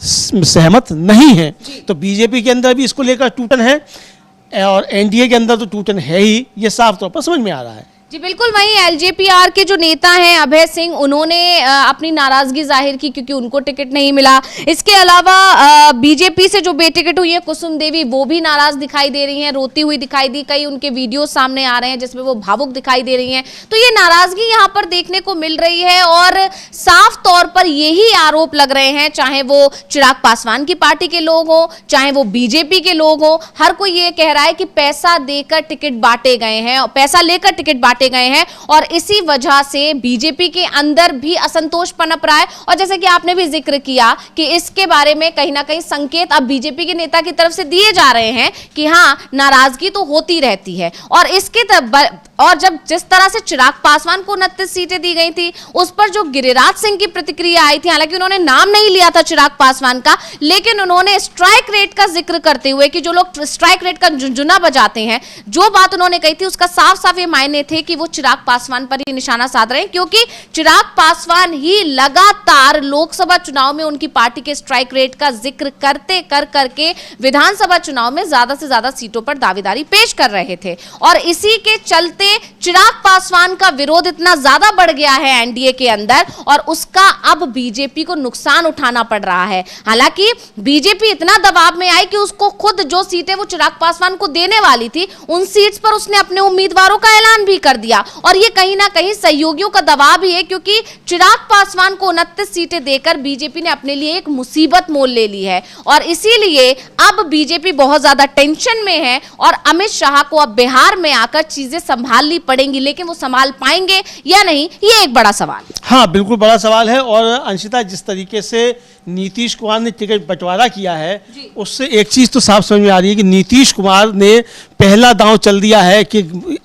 सहमत नहीं है। तो बीजेपी के अंदर भी इसको लेकर टूटन है और एनडीए के अंदर तो टूटन है ही, ये साफ तौर पर समझ में आ रहा है। जी बिल्कुल। वहीं एलजेपीआर के जो नेता हैं अभय सिंह, उन्होंने अपनी नाराजगी जाहिर की क्योंकि उनको टिकट नहीं मिला। इसके अलावा बीजेपी से जो बेटिकट हुई है कुसुम देवी, वो भी नाराज दिखाई दे रही हैं, रोती हुई दिखाई दी। कई उनके वीडियो सामने आ रहे हैं जिसमें वो भावुक दिखाई दे रही हैं। तो ये नाराजगी यहाँ पर देखने को मिल रही है और साफ तौर पर यही आरोप लग रहे हैं, चाहे वो चिराग पासवान की पार्टी के लोग हो, चाहे वो बीजेपी के लोग हो, हर कोई ये कह रहा है कि पैसा देकर टिकट बांटे गए हैं, पैसा लेकर टिकट बांटे गए हैं और इसी वजह से बीजेपी के अंदर भी असंतोष पनप रहा है। और जैसे कि आपने भी जिक्र किया कि इसके बारे में कहीं ना कहीं संकेत अब बीजेपी के नेता की तरफ से दिए जा रहे हैं कि हाँ, नाराजगी तो होती रहती है। और इसके और जब जिस तरह से चिराग पासवान को 29 सीटें दी गई थी, उस पर जो गिरिराज सिंह की प्रतिक्रिया आई थी, हालांकि उन्होंने नाम नहीं लिया था चिराग पासवान का, लेकिन उन्होंने स्ट्राइक रेट का जिक्र करते हुए कि जो लोग स्ट्राइक रेट का झुनझुना बजाते हैं, जो बात उन्होंने कही थी उसका साफ साफ ये मायने थे कि वो चिराग पासवान पर ही निशाना साध रहे हैं, क्योंकि चिराग पासवान ही लगातार लोकसभा चुनाव में उनकी पार्टी के स्ट्राइक रेट का जिक्र करके विधानसभा चुनाव में ज्यादा से ज्यादा सीटों पर दावेदारी पेश कर रहे थे। और इसी के चलते चिराग पासवान का विरोध इतना ज्यादा बढ़ गया है एनडीए के अंदर और उसका अब बीजेपी को नुकसान उठाना पड़ रहा है। हालांकि बीजेपी इतना दबाव में आई कि उसको खुद जो सीटें वो चिराग पासवान को देने वाली थी, उन सीट्स पर उसने अपने उम्मीदवारों का ऐलान भी कर दिया। और ये कहीं ना कहीं सहयोगियों का दबाव भी है, क्योंकि चिराग पासवान को 29 सीटें देकर बीजेपी ने अपने लिए एक मुसीबत मोल ले ली है और इसीलिए अब बीजेपी बहुत ज्यादा टेंशन में है और अमित शाह को अब बिहार में आकर चीजें संभालनी पड़ेंगी, लेकिन वो संभाल पाएंगे या नहीं, ये एक बड़ा सवाल है। हाँ, बिल्कुल बड़ा सवाल है। और अंशिता, जिस तरीके से नीतीश कुमार ने टिकट बंटवारा किया है, उससे एक चीज तो साफ समझ में आ रही है कि नीतीश कुमार ने पहला दांव चल दिया है कि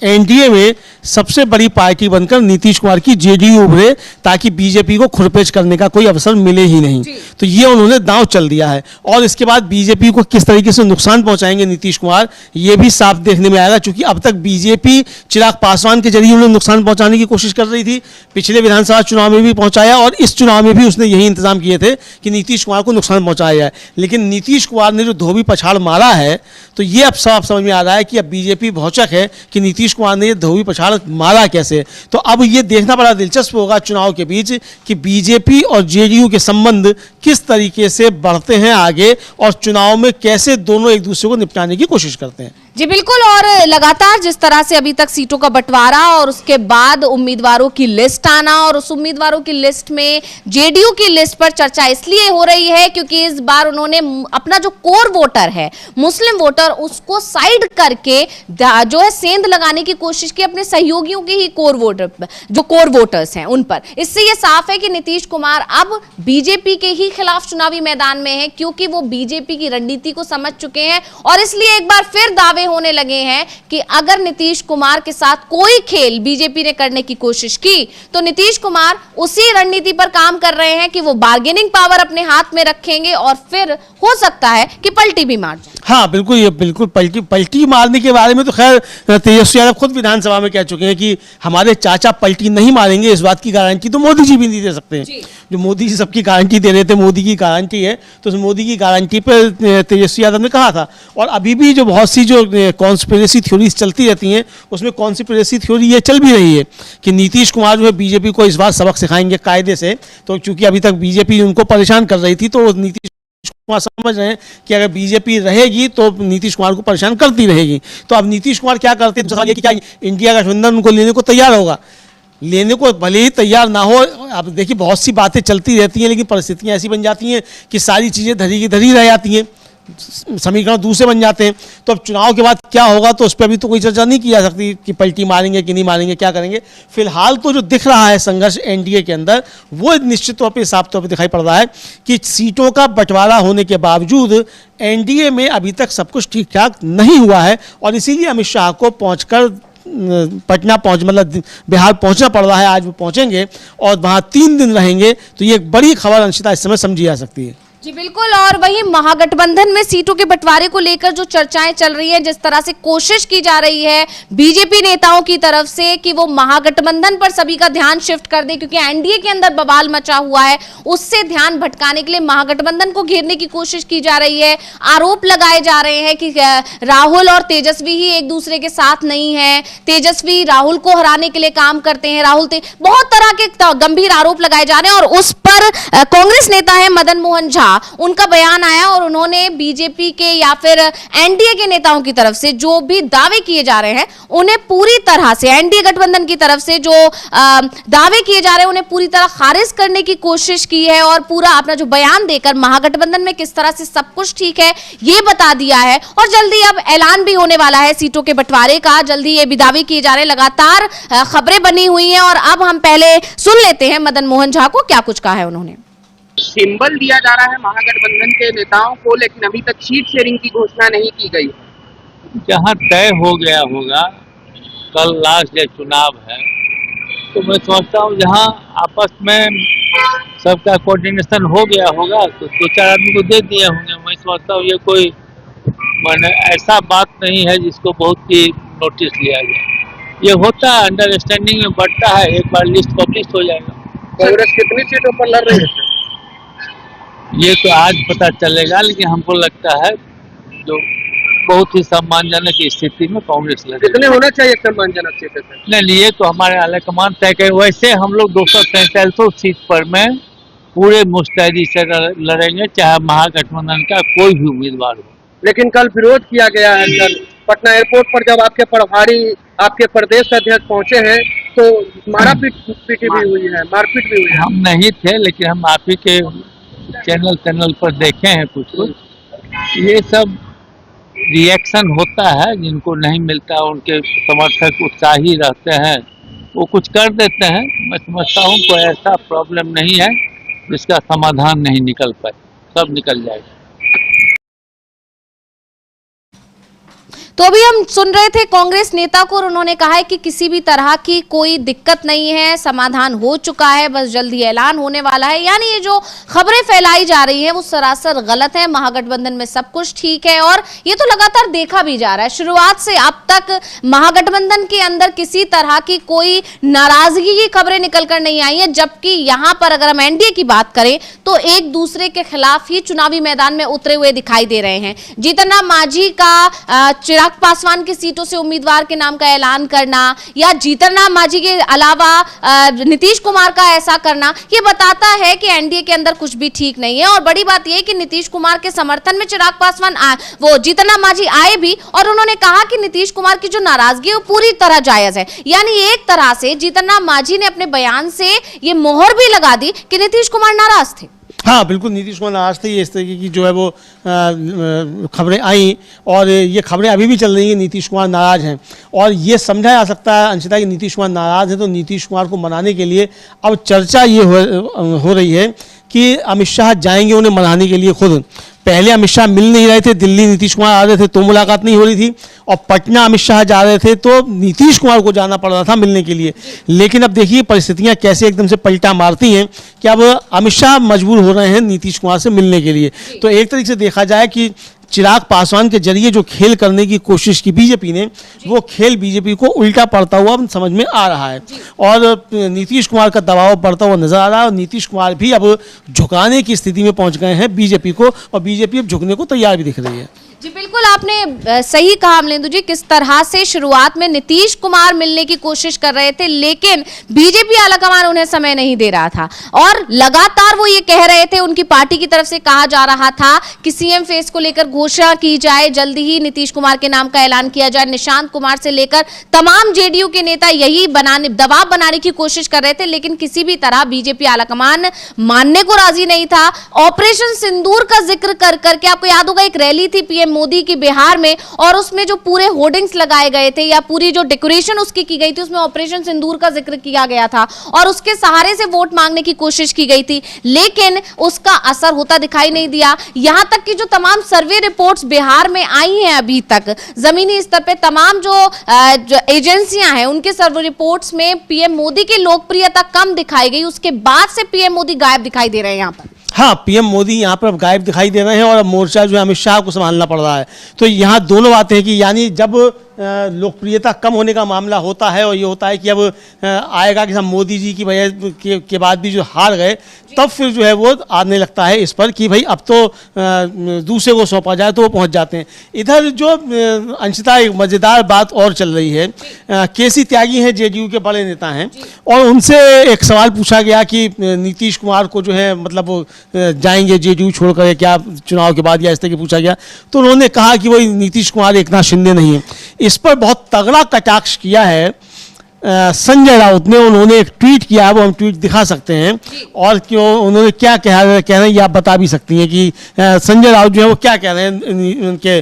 एनडीए में सबसे बड़ी पार्टी बनकर नीतीश कुमार की जेडीयू उभरे, ताकि बीजेपी को खुरपेच करने का कोई अवसर मिले ही नहीं। तो ये उन्होंने दांव चल दिया है और इसके बाद बीजेपी को किस तरीके से नुकसान पहुंचाएंगे नीतीश कुमार, ये भी साफ देखने में आएगा। क्योंकि अब तक बीजेपी चिराग पासवान के जरिए उन्हें नुकसान पहुंचाने की कोशिश कर रही थी, पिछले विधानसभा चुनाव में भी पहुंचाया और इस चुनाव में भी उसने यही इंतजाम किए थे कि नीतीश कुमार को नुकसान पहुंचाया जाए। लेकिन नीतीश कुमार ने जो धोबी पछाड़ मारा है, तो ये अब साफ समझ में आ रहा है कि अब बीजेपी भौचक है कि नीतीश कुमार ने ये धोबी पछाड़ मारा कैसे। तो अब ये देखना बड़ा दिलचस्प होगा चुनाव के बीच कि बीजेपी और जेडीयू के संबंध किस तरीके से बढ़ते हैं आगे और चुनाव में कैसे दोनों एक दूसरे को निपटाने की कोशिश करते हैं। जी बिल्कुल। और लगातार जिस तरह से अभी तक सीटों का बंटवारा और उसके बाद उम्मीदवारों की लिस्ट आना और उस उम्मीदवारों की लिस्ट में जेडीयू की लिस्ट पर चर्चा इसलिए हो रही है क्योंकि इस बार उन्होंने अपना जो कोर वोटर है, मुस्लिम वोटर, उसको साइड करके जो है सेंध लगाने की कोशिश की अपने सहयोगियों के ही कोर वोटर, जो कोर वोटर्स हैं उन पर। इससे ये साफ है कि नीतीश कुमार अब बीजेपी के ही खिलाफ चुनावी मैदान में है, क्योंकि वो बीजेपी की रणनीति को समझ चुके हैं और इसलिए एक बार फिर दावे होने लगे हैं कि अगर नीतीश कुमार के साथ कोई खेल बीजेपी ने करने की कोशिश की तो नीतीश कुमार उसी रणनीति पर काम कर रहे हैं कि वो बार्गेनिंग पावर अपने हाथ में रखेंगे और फिर हो सकता है कि पलटी भी मार जाए। हाँ बिल्कुल, ये बिल्कुल पलटी मारने के बारे में तो खैर तेजस्वी यादव खुद विधानसभा में कह चुके हैं कि हमारे चाचा पलटी नहीं मारेंगे, इस बात की गारंटी तो मोदी जी भी नहीं दे सकते हैं। जो मोदी जी सबकी गारंटी दे रहे थे, मोदी की गारंटी है, तो उस मोदी की गारंटी पर तेजस्वी यादव ने कहा था। और अभी भी जो बहुत सी जो कॉन्स्पिरेसी थ्योरीज चलती रहती हैं, उसमें कॉन्स्पिरेसी थ्योरी ये चल भी रही है कि नीतीश कुमार जो है बीजेपी को इस बार सबक सिखाएंगे कायदे से। तो चूंकि अभी तक बीजेपी उनको परेशान कर रही थी, तो नीतीश कुमार समझ रहे हैं कि अगर बीजेपी रहेगी तो नीतीश कुमार को परेशान करती रहेगी। तो अब नीतीश कुमार क्या करते हैं, सवाल ये कि क्या इंडिया का गठबंधन उनको लेने को तैयार होगा? लेने को भले ही तैयार ना हो, अब देखिए बहुत सी बातें चलती रहती हैं, लेकिन परिस्थितियां ऐसी बन जाती हैं कि सारी चीज़ें धरी की धरी रह जाती हैं, समीकरण दूसरे बन जाते हैं। तो अब चुनाव के बाद क्या होगा तो उस पर अभी तो कोई चर्चा नहीं की जा सकती कि पलटी मारेंगे कि नहीं मारेंगे, क्या करेंगे। फिलहाल तो जो दिख रहा है संघर्ष एनडीए के अंदर, वो निश्चित तौर पर साफ तौर पर दिखाई पड़ रहा है कि सीटों का बंटवारा होने के बावजूद एनडीए में अभी तक सब कुछ ठीक ठाक नहीं हुआ है, और इसीलिए अमित शाह को पहुंचकर पटना मतलब बिहार पहुंचना पड़ रहा है। आज वो पहुंचेंगे और वहां 3 दिन रहेंगे, तो ये एक बड़ी खबर अंशिता इस समय समझी जा सकती है। जी बिल्कुल। और वही महागठबंधन में सीटों के बंटवारे को लेकर जो चर्चाएं चल रही है, जिस तरह से कोशिश की जा रही है बीजेपी नेताओं की तरफ से कि वो महागठबंधन पर सभी का ध्यान शिफ्ट कर दे, क्योंकि एनडीए के अंदर बवाल मचा हुआ है, उससे ध्यान भटकाने के लिए महागठबंधन को घेरने की कोशिश की जा रही है। आरोप लगाए जा रहे हैं कि राहुल और तेजस्वी ही एक दूसरे के साथ नहीं है, तेजस्वी राहुल को हराने के लिए काम करते हैं, बहुत तरह के गंभीर आरोप लगाए जा रहे हैं। और उस पर कांग्रेस नेता है मदन मोहन झा, उनका बयान आया और उन्होंने बीजेपी के या फिर एनडीए के नेताओं की तरफ से जो भी दावे किए जा रहे हैं, उन्हें पूरी तरह से एनडीए गठबंधन की तरफ से जो दावे किए जा रहे हैं उन्हें पूरी तरह खारिज करने की कोशिश की है, और पूरा अपना जो बयान देकर महागठबंधन में किस तरह से सब कुछ ठीक है ये बता दिया है। और जल्दी अब ऐलान भी होने वाला है सीटों के बंटवारे का, जल्दी ये भी दावे किए जा रहे हैं, लगातार खबरें बनी हुई हैं। और अब हम पहले सुन लेते हैं मदन मोहन झा को, क्या कुछ कहा है उन्होंने। सिंबल दिया जा रहा है महागठबंधन के नेताओं को, लेकिन अभी तक सीट शेयरिंग की घोषणा नहीं की गई। जहाँ तय हो गया होगा, कल लास्ट डे चुनाव है, तो मैं समझता हूँ जहाँ आपस में सबका कोऑर्डिनेशन हो गया होगा तो 2-4 आदमी को दे दिए होंगे। मैं समझता हूँ ये कोई माने ऐसा बात नहीं है जिसको बहुत ही नोटिस लिया जाए। ये होता है, अंडरस्टैंडिंग में बढ़ता है, एक बार लिस्ट पब्लिश हो जाएगा। कांग्रेस कितनी सीटों पर लड़ रही है ये तो आज पता चलेगा, लेकिन हमको लगता है जो बहुत ही सम्मानजनक स्थिति में कांग्रेस लड़ेगी। कितने होना चाहिए सम्मानजनक सीटें? नहीं, ये तो हमारे हाईकमान तय करे। वैसे हम लोग 243 सीट पर में पूरे मुस्तैदी से लड़ेंगे, चाहे महागठबंधन का कोई भी उम्मीदवार हो। लेकिन कल विरोध किया गया है सर, पटना एयरपोर्ट पर जब आपके प्रभारी आपके प्रदेश अध्यक्ष पहुंचे हैं तो मारपीट भी हुई है। हम नहीं थे, लेकिन हम आप ही के चैनल पर देखे हैं कुछ। ये सब रिएक्शन होता है, जिनको नहीं मिलता उनके समर्थक उत्साही रहते हैं, वो कुछ कर देते हैं। मैं समझता हूँ कोई ऐसा प्रॉब्लम नहीं है जिसका समाधान नहीं निकल पाए, सब निकल जाएगा। तो अभी हम सुन रहे थे कांग्रेस नेता को, और उन्होंने कहा है कि किसी भी तरह की कोई दिक्कत नहीं है, समाधान हो चुका है, बस जल्दी ऐलान होने वाला है। यानी ये जो खबरें फैलाई जा रही हैं वो सरासर गलत है, महागठबंधन में सब कुछ ठीक है। और ये तो लगातार देखा भी जा रहा है, शुरुआत से अब तक महागठबंधन के अंदर किसी तरह की कोई नाराजगी की खबरें निकल कर नहीं आई है। जबकि यहाँ पर अगर हम एनडीए की बात करें तो एक दूसरे के खिलाफ ही चुनावी मैदान में उतरे हुए दिखाई दे रहे हैं। जीतन राम मांझी का चिराग पासवान की सीटों से उम्मीदवार के नाम का ऐलान करना, या जीतन राम मांझी के अलावा नीतीश कुमार का ऐसा करना, ये बताता है कि एनडीए के अंदर कुछ भी ठीक नहीं है। और बड़ी बात यह है कि नीतीश कुमार के समर्थन में चिराग पासवान वो जीतन राम मांझी आए भी, और उन्होंने कहा कि नीतीश कुमार की जो नाराजगी है वो पूरी तरह जायज है। यानी एक तरह से जीतन राम मांझी ने अपने बयान से ये मोहर भी लगा दी कि नीतीश कुमार नाराज थे। हाँ बिल्कुल, नीतीश कुमार नाराज थे। ये इस तरीके की जो है वो खबरें आई, और ये खबरें अभी भी चल रही हैं, नीतीश कुमार नाराज हैं। और ये समझा जा सकता है अंशिता कि नीतीश कुमार नाराज है, तो नीतीश कुमार को मनाने के लिए अब चर्चा ये हो रही है कि अमित शाह जाएंगे उन्हें मनाने के लिए खुद। पहले अमित शाह मिल नहीं रहे थे, दिल्ली नीतीश कुमार आ रहे थे तो मुलाकात नहीं हो रही थी, और पटना अमित शाह जा रहे थे तो नीतीश कुमार को जाना पड़ रहा था मिलने के लिए। लेकिन अब देखिए परिस्थितियां कैसे एकदम से पलटा मारती हैं कि अब अमित शाह मजबूर हो रहे हैं नीतीश कुमार से मिलने के लिए। तो एक तरीके से देखा जाए कि चिराग पासवान के जरिए जो खेल करने की कोशिश की बीजेपी ने, वो खेल बीजेपी को उल्टा पड़ता हुआ समझ में आ रहा है, और नीतीश कुमार का दबाव बढ़ता हुआ नजर आ रहा है। और नीतीश कुमार भी अब झुकाने की स्थिति में पहुंच गए हैं बीजेपी को, और बीजेपी अब झुकने को तैयार भी दिख रही है। जी बिल्कुल। बिल्कुल आपने सही कहा अमलेंदु जी, किस तरह से शुरुआत में नीतीश कुमार मिलने की कोशिश कर रहे थे, लेकिन बीजेपी आलाकमान उन्हें समय नहीं दे रहा था और लगातार वो ये कह रहे थे, उनकी पार्टी की तरफ से कहा जा रहा था कि सीएम फेस को लेकर घोषणा की जाए, जल्दी ही नीतीश कुमार के नाम का ऐलान किया जाए। निशांत कुमार से लेकर तमाम जेडीयू के नेता यही दबाव बनाने की कोशिश कर रहे थे, लेकिन किसी भी तरह बीजेपी आलाकमान मानने को राजी नहीं था। ऑपरेशन सिंदूर का जिक्र कर करके, आपको याद होगा एक रैली थी पीएम मोदी की बिहार में, और उसमें जो पूरे होर्डिंग्स लगाए गए थे या पूरी जो डेकोरेशन उसकी की गई थी, उसमें ऑपरेशन सिंदूर का जिक्र किया गया था और उसके सहारे से वोट मांगने की कोशिश की गई थी, लेकिन उसका असर होता दिखाई नहीं दिया। यहां तक कि जो तमाम सर्वे रिपोर्ट्स बिहार में आई हैं अभी तक, जमीनी स्तर पे तमाम जो एजेंसियां हैं उनके सर्वे रिपोर्ट्स में पीएम मोदी की लोकप्रियता कम दिखाई गई। उसके बाद से पीएम मोदी गायब दिखाई दे रहे हैं यहाँ पर। हाँ, पीएम मोदी यहाँ पर अब गायब दिखाई दे रहे हैं और अब मोर्चा जो है अमित शाह को संभालना पड़ रहा है। तो यहाँ दोनों बातें हैं कि यानी जब लोकप्रियता कम होने का मामला होता है और ये होता है कि अब आएगा कि हम मोदी जी की वजह के बाद भी जो हार गए, तब फिर जो है वो आने लगता है इस पर कि भाई अब तो दूसरे को सौंपा जाए, तो वो पहुंच जाते हैं। इधर जो अंशतः एक मज़ेदार बात और चल रही है, केसी त्यागी हैं, जेडीयू के बड़े नेता हैं, और उनसे एक सवाल पूछा गया कि नीतीश कुमार को जो है मतलब वो जाएंगे जेडीयू छोड़कर क्या चुनाव के बाद, या इस तरह की पूछा गया, तो उन्होंने कहा कि वही नीतीश कुमार एकनाथ शिंदे नहीं है। इस पर बहुत तगड़ा कटाक्ष किया है संजय राउत ने। उन्होंने एक ट्वीट किया है, वो हम ट्वीट दिखा सकते हैं, और क्यों उन्होंने क्या कह रहे हैं ये आप बता भी सकती हैं कि संजय राउत जो है वो क्या कह रहे हैं उनके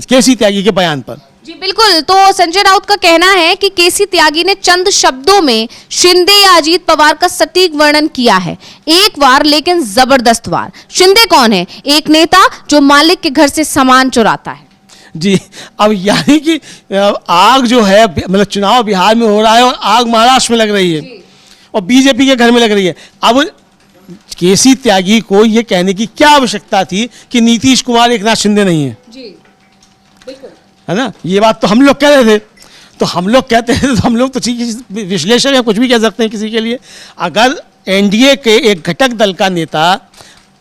केसी त्यागी के बयान पर। जी बिल्कुल, तो संजय राउत का कहना है कि केसी त्यागी ने चंद शब्दों में शिंदे या अजीत पवार का सटीक वर्णन किया है, एक वार लेकिन जबरदस्त वार। शिंदे कौन है? एक नेता जो मालिक के घर से सामान चुराता है। जी, अब यानी कि आग जो है, मतलब चुनाव बिहार में हो रहा है और आग महाराष्ट्र में लग रही है और बीजेपी के घर में लग रही है। अब केसी त्यागी को ये कहने की क्या आवश्यकता थी कि नीतीश कुमार एकनाथ शिंदे नहीं है? जी बिल्कुल, है ना, ये बात तो हम लोग कह रहे थे, तो हम लोग कहते हैं, तो हम लोग तो ठीक विश्लेषक है, कुछ भी कह सकते हैं किसी के लिए। अगर एनडीए के एक घटक दल का नेता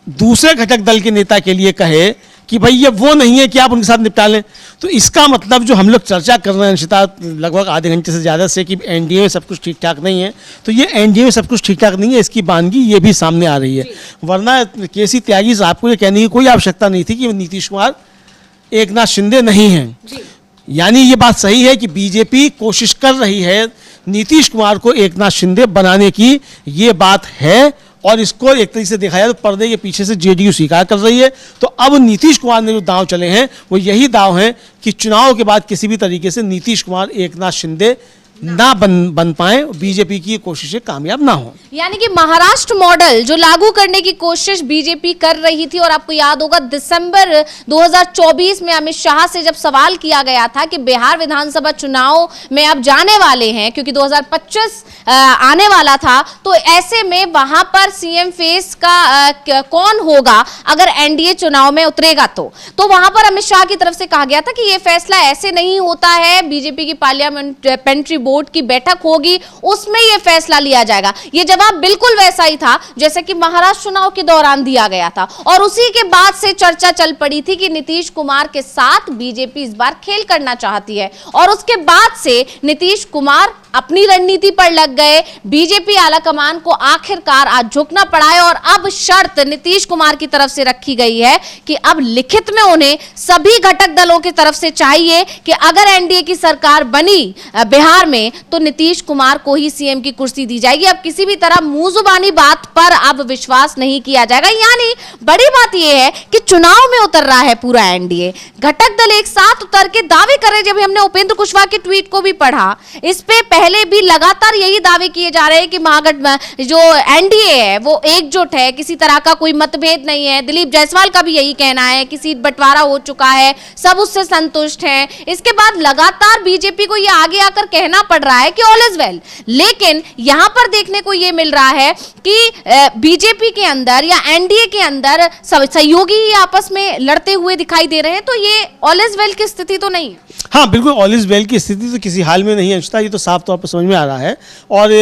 दूसरे घटक दल के नेता के लिए कहे कि भाई ये वो नहीं है कि आप उनके साथ निपटा लें, तो इसका मतलब जो हम लोग चर्चा कर रहे हैं अंशिता लगभग आधे घंटे से ज़्यादा से कि एनडीए में सब कुछ ठीक ठाक नहीं है, तो ये एनडीए में सब कुछ ठीक ठाक नहीं है, इसकी बानगी ये भी सामने आ रही है। वरना केसी त्यागी साहब को ये कहने की कोई आवश्यकता नहीं थी कि नीतीश कुमार एकनाथ शिंदे नहीं हैं। यानी ये बात सही है कि बीजेपी कोशिश कर रही है नीतीश कुमार को एकनाथ शिंदे बनाने की, ये बात है, और इसको एक तरीके से देखा जाए तो पर्दे के पीछे से जेडीयू स्वीकार कर रही है। तो अब नीतीश कुमार ने जो दांव चले हैं वो यही दांव हैं कि चुनाव के बाद किसी भी तरीके से नीतीश कुमार एकनाथ शिंदे ना बन पाए, बीजेपी की कोशिशें कामयाब ना हो। यानी कि महाराष्ट्र मॉडल जो लागू करने की कोशिश बीजेपी कर रही थी, और आपको याद होगा दिसंबर 2024 में अमित शाह से जब सवाल किया गया था कि बिहार विधानसभा चुनाव में अब जाने वाले हैं क्योंकि 2025 आने वाला था, तो ऐसे में वहां पर सीएम फेस का कौन होगा अगर एनडीए चुनाव में उतरेगा, तो वहां पर अमित शाह की तरफ से कहा गया था कि यह फैसला ऐसे नहीं होता है, बीजेपी की पार्लियामेंट्री बोर्ड की बैठक होगी, उसमें यह फैसला लिया जाएगा। यह जवाब बिल्कुल वैसा ही था जैसे कि महाराष्ट्र चुनाव के दौरान दिया गया था, और उसी के बाद से चर्चा चल पड़ी थी कि नीतीश कुमार के साथ बीजेपी इस बार खेल करना चाहती है, और उसके बाद से नीतीश कुमार अपनी रणनीति पर लग गए। बीजेपी आलाकमान को आखिरकार आज झुकना पड़ा है, और अब शर्त नीतीश कुमार की तरफ से रखी गई है कि अब लिखित में उन्हें सभी घटक दलों की तरफ से चाहिए कि अगर एनडीए की सरकार बनी बिहार में तो नीतीश कुमार को ही सीएम की कुर्सी दी जाएगी। अब किसी भी तरह मुंह जुबानी बात पर अब विश्वास नहीं किया जाएगा। यानी बड़ी बात यह है कि चुनाव में उतर रहा है पूरा एनडीए, घटक दल एक साथ उतर के दावे कर रहे हैं। जब हमने उपेंद्र कुशवाहा की ट्वीट को भी पढ़ा, इस पे पहले भी लगातार यही दावे किए जा रहे हैं कि महागठबंधन जो एनडीए है वो एकजुट है, किसी तरह का कोई मतभेद नहीं है। दिलीप जायसवाल का भी यही कहना है कि सीट बंटवारा हो चुका है, सब उससे संतुष्ट हैं। इसके बाद लगातार बीजेपी को यह आगे आकर कहना पड़ रहा है कि ऑल इज वेल, लेकिन यहां पर देखने को यह मिल रहा है कि बीजेपी के अंदर या एनडीए के अंदर सहयोगी आपस में लड़ते हुए दिखाई दे रहे हैं, तो ये ऑल इज वेल की स्थिति तो नहीं है। हाँ बिल्कुल, ऑल इज वेल की स्थिति तो किसी हाल में नहीं है अंशिता, ये तो साफ तौर पर समझ में आ रहा है। और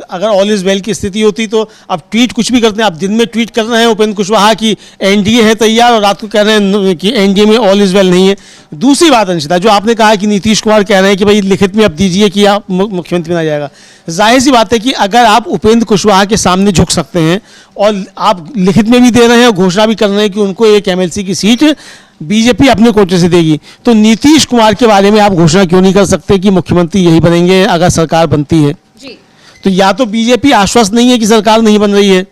अगर ऑल इज वेल की स्थिति होती तो अब ट्वीट कुछ भी करते हैं, आप दिन में ट्वीट कर रहे हैं उपेंद्र कुशवाहा की एनडीए है तैयार, और रात को कह रहे हैं कि एनडीए में ऑल इज वेल नहीं है। दूसरी बात अंशिता, जो आपने कहा कि नीतीश कुमार कह रहे हैं कि भाई लिखित में अब दीजिए कि आप मुख्यमंत्री बना जाएगा, जाहिर सी बात है कि अगर आप उपेंद्र कुशवाहा के सामने झुक सकते हैं और आप लिखित में भी दे रहे हैं और घोषणा भी कर रहे हैं कि उनको एक एमएलसी की सीट बीजेपी अपने कोटे से देगी, तो नीतीश कुमार के बारे में आप घोषणा क्यों नहीं कर सकते कि मुख्यमंत्री यही बनेंगे अगर सरकार बनती है? जी। तो या तो बीजेपी आश्वस्त नहीं है कि सरकार नहीं बन रही है,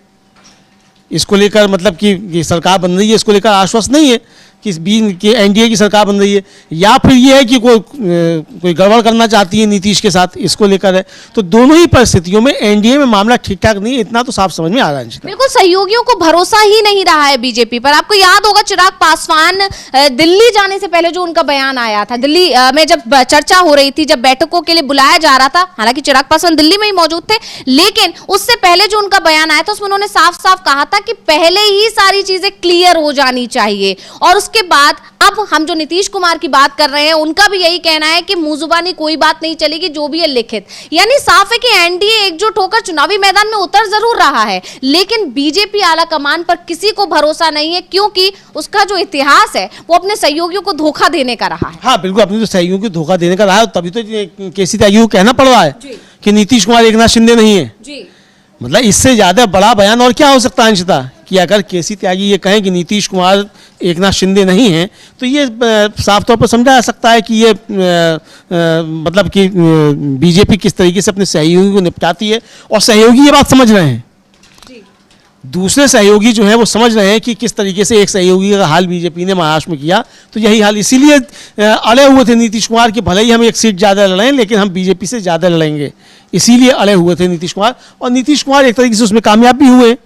इसको लेकर मतलब कि सरकार बन रही है इसको लेकर आश्वस्त नहीं है कि एनडीए की सरकार बन रही है, या फिर ये है कि कोई गड़बड़ करना चाहती है नीतीश के साथ, इसको लेकर है। तो दोनों ही परिस्थितियों में एनडीए में मामला ठीक ठाक नहीं है, इतना तो साफ समझ में आ रहा है। बिल्कुल, सहयोगियों को भरोसा ही नहीं रहा है बीजेपी पर। आपको याद होगा चिराग पासवान दिल्ली जाने से पहले जो उनका बयान आया था, दिल्ली में जब चर्चा हो रही थी, जब बैठकों के लिए बुलाया जा रहा था, हालांकि चिराग पासवान दिल्ली में ही मौजूद थे, लेकिन उससे पहले जो उनका बयान आया था उसमें उन्होंने साफ साफ कहा था कि पहले ही सारी चीजें क्लियर हो जानी चाहिए। और उसके बाद अब हम जो नीतीश कुमार की बात कर रहे हैं उनका भी यही कहना है कि मुंह जुबानी कोई बात नहीं चलेगी, जो भी है लिखित। यानी साफ है कि एनडीए एकजुट होकर चुनावी मैदान में उतर जरूर रहा है, लेकिन बीजेपी आला कमान पर किसी को भरोसा नहीं है, क्योंकि उसका जो इतिहास है वो अपने सहयोगियों को धोखा देने का रहा है। हाँ बिल्कुल, अपने जो सहयोगियों को धोखा देने का रहा है, तभी तो केसी त्यागी को कहना पड़ रहा है कि नीतीश कुमार एकनाथ शिंदे नहीं है जी। मतलब इससे ज्यादा बड़ा बयान और क्या हो सकता है अंशिता, कि अगर केसी त्यागी ये कहें कि नीतीश कुमार एकनाथ शिंदे नहीं है, तो ये साफ तौर पर समझा जा सकता है कि ये मतलब कि बीजेपी किस तरीके से अपने सहयोगी को निपटाती है, और सहयोगी ये बात समझ रहे हैं। दूसरे सहयोगी जो हैं वो समझ रहे हैं कि किस तरीके से एक सहयोगी का हाल बीजेपी ने महाराष्ट्र में किया, तो यही हाल इसीलिए अड़े हुए थे नीतीश कुमार कि भले ही हम एक सीट ज़्यादा लड़ें लेकिन हम बीजेपी से ज़्यादा लड़ेंगे, इसीलिए अड़े हुए थे नीतीश कुमार, और नीतीश कुमार एक तरीके से उसमें कामयाब भी हुए।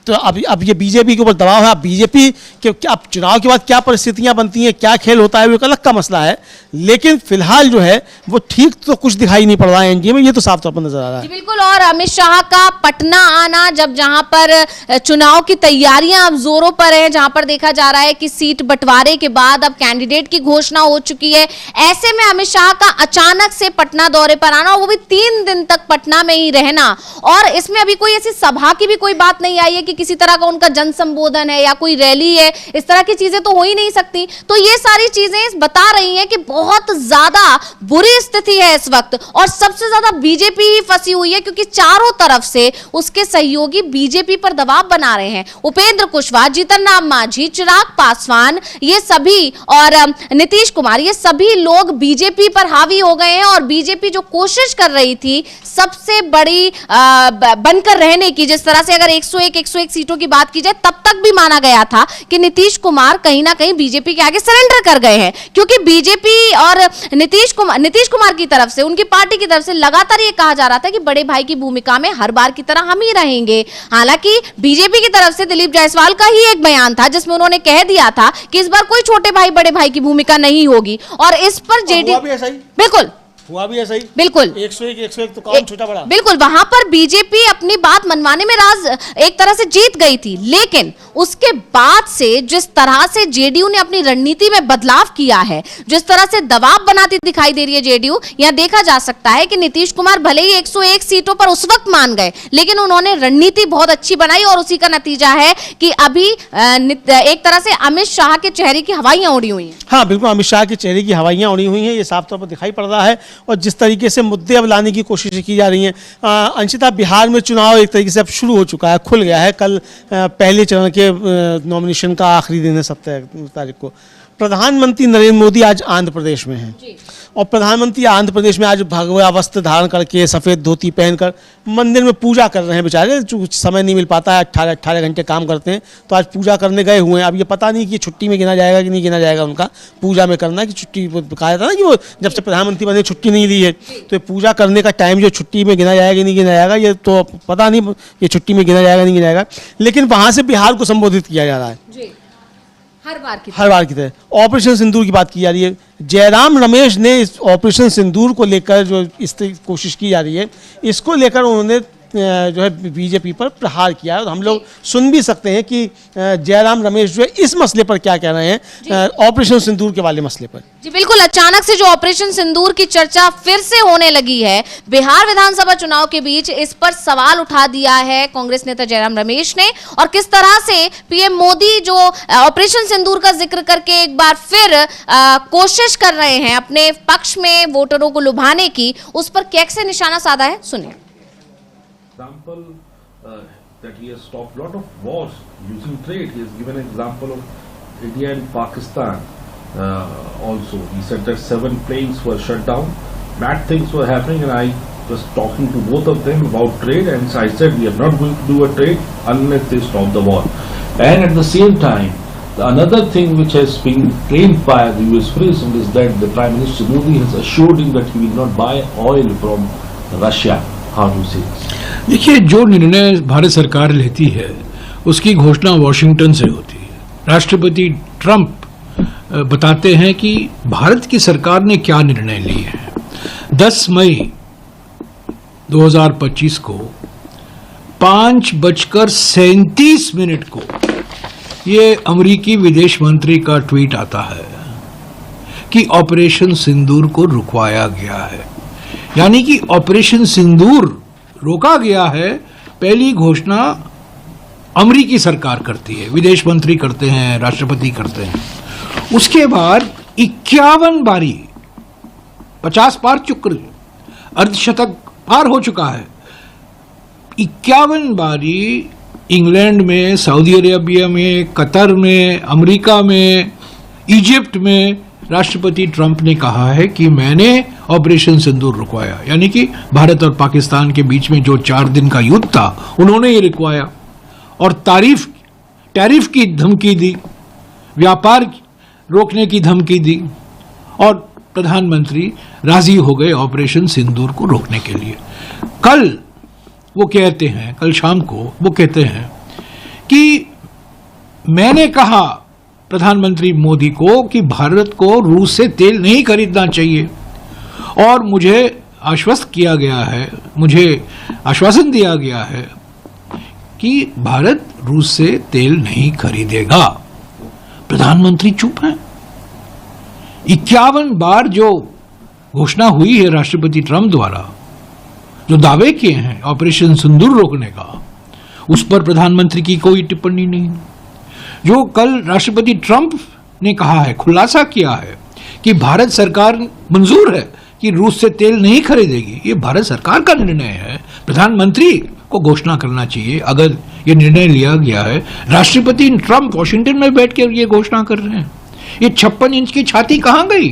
तो अब ये बीजेपी के ऊपर दबाव है। अब बीजेपी के अब चुनाव के बाद क्या परिस्थितियां बनती हैं, क्या खेल होता है, वो एक अलग का मसला है, लेकिन फिलहाल जो है वो ठीक तो कुछ दिखाई नहीं पड़ रहा है एनडीए में, ये तो साफ तौर पर नजर आ रहा है। बिल्कुल, और अमित शाह का पटना आना, जब जहां पर चुनाव की तैयारियां अब जोरों पर है, जहां पर देखा जा रहा है कि सीट बंटवारे के बाद अब कैंडिडेट की घोषणा हो चुकी है, ऐसे में अमित शाह का अचानक से पटना दौरे पर आना, वो भी 3 दिन तक पटना में ही रहना, और इसमें अभी कोई ऐसी सभा की भी कोई बात नहीं आई है कि किसी तरह का उनका जन संबोधन है या कोई रैली है, इस तरह की चीजें तो हो ही नहीं सकती। तो ये सारी चीजें बता रही हैं कि बहुत ज्यादा बुरी स्थिति है इस वक्त, और सबसे ज्यादा बीजेपी ही फंसी हुई है, क्योंकि चारों तरफ से उसके सहयोगी बीजेपी पर दबाव बना रहे हैं। उपेंद्र कुशवाहा, जीतन राम मांझी, चिराग पासवान, ये सभी, और नीतीश कुमार, ये सभी लोग बीजेपी पर हावी हो गए हैं, और बीजेपी जो कोशिश कर रही थी सबसे बड़ी बनकर रहने की, जिस तरह से अगर 101 सीटों की बात की जाए, तब तक भी माना गया था कि नीतीश कुमार कहीं ना कहीं बीजेपी के आगे सरेंडर कर गए हैं, क्योंकि बीजेपी और नीतीश कुमार की तरफ से, उनकी पार्टी की तरफ से लगातार ये कहा जा रहा था कि बड़े भाई की भूमिका में हर बार की तरह हम ही रहेंगे। हालांकि बीजेपी की तरफ से दिलीप जायसवाल का ही एक बयान था जिसमें उन्होंने कह दिया था कि इस बार कोई छोटे भाई बड़े भाई की भूमिका नहीं होगी, और इस पर जेडी बिल्कुल हुआ भी ऐसा ही, बिल्कुल 101 तो कौन छोटा बड़ा, बिल्कुल वहां पर बीजेपी अपनी बात मनवाने में एक तरह से जीत गई थी, लेकिन उसके बाद से जिस तरह से जेडीयू ने अपनी रणनीति में बदलाव किया है, जिस तरह से दबाव बनाती दिखाई दे रही है जेडीयू, यहां देखा जा सकता है कि नीतीश कुमार भले ही 101 सीटों पर उस वक्त मान गए, लेकिन उन्होंने रणनीति बहुत अच्छी बनाई, और उसी का नतीजा है कि अभी एक तरह से अमित शाह के चेहरे की हवाइयां उड़ी हुई हैं। हाँ बिल्कुल, अमित शाह के चेहरे की हवाइयां उड़ी हुई हैं, ये साफ तौर पर दिखाई पड़ रहा है, और जिस तरीके से मुद्दे अब लाने की कोशिश की जा रही हैं। अंशिता, बिहार में चुनाव एक तरीके से अब शुरू हो चुका है, खुल गया है। कल पहले चरण के नॉमिनेशन का आखिरी दिन है, 17 तारीख को। प्रधानमंत्री नरेंद्र मोदी आज आंध्र प्रदेश में हैं, और प्रधानमंत्री आंध्र प्रदेश में आज भगवा वस्त्र धारण करके, सफ़ेद धोती पहनकर मंदिर में पूजा कर रहे हैं। बेचारे कुछ समय नहीं मिल पाता है, 18 घंटे काम करते हैं, तो आज पूजा करने गए हुए हैं। अब ये पता नहीं कि छुट्टी में गिना जाएगा कि नहीं गिना जाएगा, उनका पूजा में करना कि छुट्टी, कहा था ना कि वो जब से प्रधानमंत्री बने छुट्टी नहीं ली है, तो पूजा करने का टाइम जो छुट्टी में गिना जाएगा कि नहीं गिना जाएगा, ये तो पता नहीं ये छुट्टी में गिना जाएगा नहीं गिना जाएगा। लेकिन वहाँ से बिहार को संबोधित किया जा रहा है हर बार की तरह। ऑपरेशन सिंदूर की बात की जा रही है। जयराम रमेश ने इस ऑपरेशन सिंदूर को लेकर जो इस कोशिश की जा रही है, इसको लेकर उन्होंने जो है बीजेपी पर प्रहार किया है। और हम लोग सुन भी सकते हैं कि जयराम रमेश जो है इस मसले पर क्या कह रहे हैं, ऑपरेशन सिंदूर के वाले मसले पर। जी बिल्कुल, अचानक से जो ऑपरेशन सिंदूर की चर्चा फिर से होने लगी है बिहार विधानसभा चुनाव के बीच, इस पर सवाल उठा दिया है कांग्रेस नेता जयराम रमेश ने। और किस तरह से पीएम मोदी जो ऑपरेशन सिंदूर का जिक्र करके एक बार फिर कोशिश कर रहे हैं अपने पक्ष में वोटरों को लुभाने की, उस पर कैसे निशाना साधा है, सुनिए। Example that he has stopped lot of wars using trade. He has given an example of India and Pakistan. Also, he said that 7 planes were shut down. Bad things were happening, and I was talking to both of them about trade, and I said we are not going to do a trade unless they stop the war. And at the same time, another thing which has been claimed by the US President is that the Prime Minister Modi has assured him that he will not buy oil from Russia. How do you see this? देखिए, जो निर्णय भारत सरकार लेती है उसकी घोषणा Washington से होती है। राष्ट्रपति ट्रंप बताते हैं कि भारत की सरकार ने क्या निर्णय लिए हैं। 10 मई 2025 को 5:37 को ये अमेरिकी विदेश मंत्री का ट्वीट आता है कि ऑपरेशन सिंदूर को रुकवाया गया है, यानी कि ऑपरेशन सिंदूर रोका गया है। पहली घोषणा अमेरिकी सरकार करती है, विदेश मंत्री करते हैं, राष्ट्रपति करते हैं। उसके बाद 51 बारी 50 पार चुक्र अर्धशतक पार हो चुका है। 51 बारी इंग्लैंड में, सऊदी अरेबिया में, कतर में, अमेरिका में, इजिप्ट में राष्ट्रपति ट्रंप ने कहा है कि मैंने ऑपरेशन सिंदूर रुकवाया, यानी कि भारत और पाकिस्तान के बीच में जो 4 दिन का युद्ध था उन्होंने ये रुकवाया। और टैरिफ की धमकी दी, व्यापार रोकने की धमकी दी, और प्रधानमंत्री राजी हो गए ऑपरेशन सिंदूर को रोकने के लिए। कल वो कहते हैं, कल शाम को वो कहते हैं कि मैंने कहा प्रधानमंत्री मोदी को कि भारत को रूस से तेल नहीं खरीदना चाहिए, और मुझे आश्वस्त किया गया है, मुझे आश्वासन दिया गया है कि भारत रूस से तेल नहीं खरीदेगा। प्रधानमंत्री चुप हैं। 51 बार जो घोषणा हुई है राष्ट्रपति ट्रंप द्वारा, जो दावे किए हैं ऑपरेशन सिंदूर रोकने का, उस पर प्रधानमंत्री की कोई टिप्पणी नहीं। जो कल राष्ट्रपति ट्रंप ने कहा है, खुलासा किया है कि भारत सरकार मंजूर है कि रूस से तेल नहीं खरीदेगी, ये भारत सरकार का निर्णय है। प्रधानमंत्री को घोषणा करना चाहिए अगर ये निर्णय लिया गया है। राष्ट्रपति ट्रंप वॉशिंगटन में बैठकर ये घोषणा कर रहे हैं। ये 56 इंच की छाती कहां गई?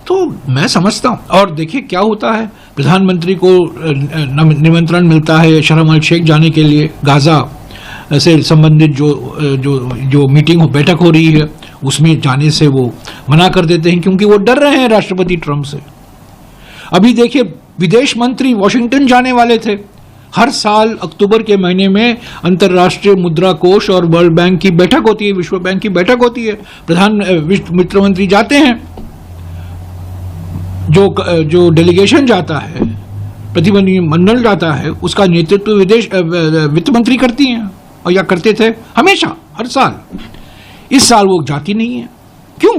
तो मैं समझता हूं। और देखिए क्या होता है, प्रधानमंत्री को निमंत्रण मिलता है शर्म अल शेख जाने के लिए, गाजा से संबंधित जो मीटिंग बैठक हो रही है उसमें जाने से वो मना कर देते हैं, क्योंकि वो डर रहे हैं राष्ट्रपति ट्रंप से। अभी देखिए, विदेश मंत्री वॉशिंगटन जाने वाले थे। हर साल अक्टूबर के महीने में अंतर्राष्ट्रीय मुद्रा कोष और वर्ल्ड बैंक की बैठक होती है, विश्व बैंक की बैठक होती है। वित्त मंत्री जाते हैं, जो डेलीगेशन जाता है, प्रतिनिधिमंडल जाता है, उसका नेतृत्व वित्त मंत्री करती हैं, और या करते थे हमेशा, हर साल। इस साल वो जाती नहीं है। क्यों?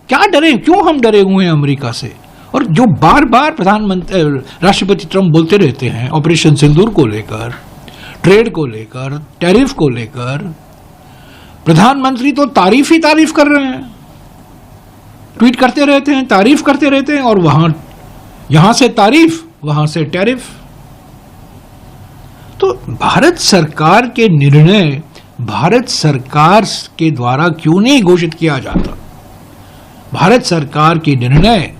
क्या डरे? क्यों हम डरे हुए हैं अमेरिका से? और जो बार बार प्रधानमंत्री राष्ट्रपति ट्रंप बोलते रहते हैं ऑपरेशन सिंदूर को लेकर, ट्रेड को लेकर, टैरिफ को लेकर, प्रधानमंत्री तो तारीफ ही तारीफ कर रहे हैं, ट्वीट करते रहते हैं, तारीफ करते रहते हैं, और यहां से तारीफ, वहां से टैरिफ। तो भारत सरकार के निर्णय भारत सरकार के द्वारा क्यों नहीं घोषित किया जाता? भारत सरकार के निर्णय।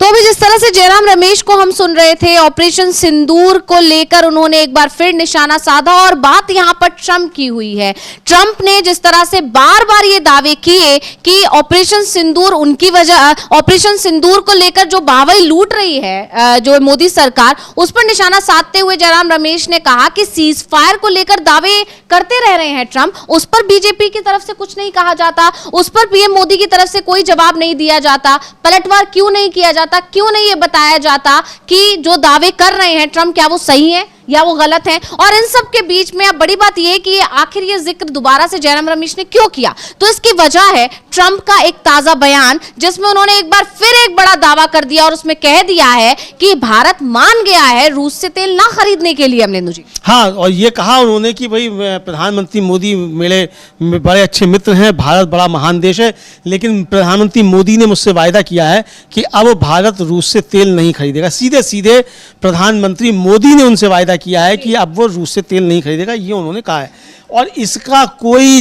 तो अभी जिस तरह से जयराम रमेश को हम सुन रहे थे, ऑपरेशन सिंदूर को लेकर उन्होंने एक बार फिर निशाना साधा, और बात यहां पर ट्रंप की हुई है। ट्रंप ने जिस तरह से बार बार ये दावे किए कि ऑपरेशन सिंदूर उनकी वजह, ऑपरेशन सिंदूर को लेकर जो बावई लूट रही है जो मोदी सरकार, उस पर निशाना साधते हुए जयराम रमेश ने कहा कि सीज फायर को लेकर दावे करते रह रहे हैं ट्रंप, उस पर बीजेपी की तरफ से कुछ नहीं कहा जाता, उस पर पीएम मोदी की तरफ से कोई जवाब नहीं दिया जाता, पलटवार क्यों नहीं किया जाता? जाता, क्यों नहीं ये बताया जाता कि जो दावे कर रहे हैं ट्रम्प क्या वो सही है या वो गलत है। और इन सब के बीच में अब बड़ी बात यह कि आखिर ये जिक्र दोबारा से जयराम रमेश ने क्यों किया, तो इसकी वजह है ट्रंप का एक ताजा बयान जिसमें उन्होंने एक बार फिर एक बड़ा दावा कर दिया और उसमें कह दिया है कि भारत मान गया है रूस से तेल ना खरीदने के लिए। अमलेंदु जी, हाँ, और ये कहा उन्होंने कि भाई प्रधानमंत्री मोदी मेरे बड़े अच्छे मित्र हैं, भारत बड़ा महान देश है, लेकिन प्रधानमंत्री मोदी ने मुझसे वायदा किया है कि अब भारत रूस से तेल नहीं खरीदेगा। सीधे सीधे प्रधानमंत्री मोदी ने उनसे वायदा किया है कि अब वो रूस से तेल नहीं खरीदेगा, ये उन्होंने कहा है। और इसका कोई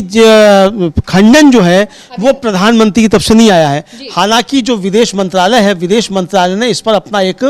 खंडन जो है वो प्रधानमंत्री की तरफ से नहीं आया है। हालांकि जो विदेश मंत्रालय है, विदेश मंत्रालय ने इस पर अपना एक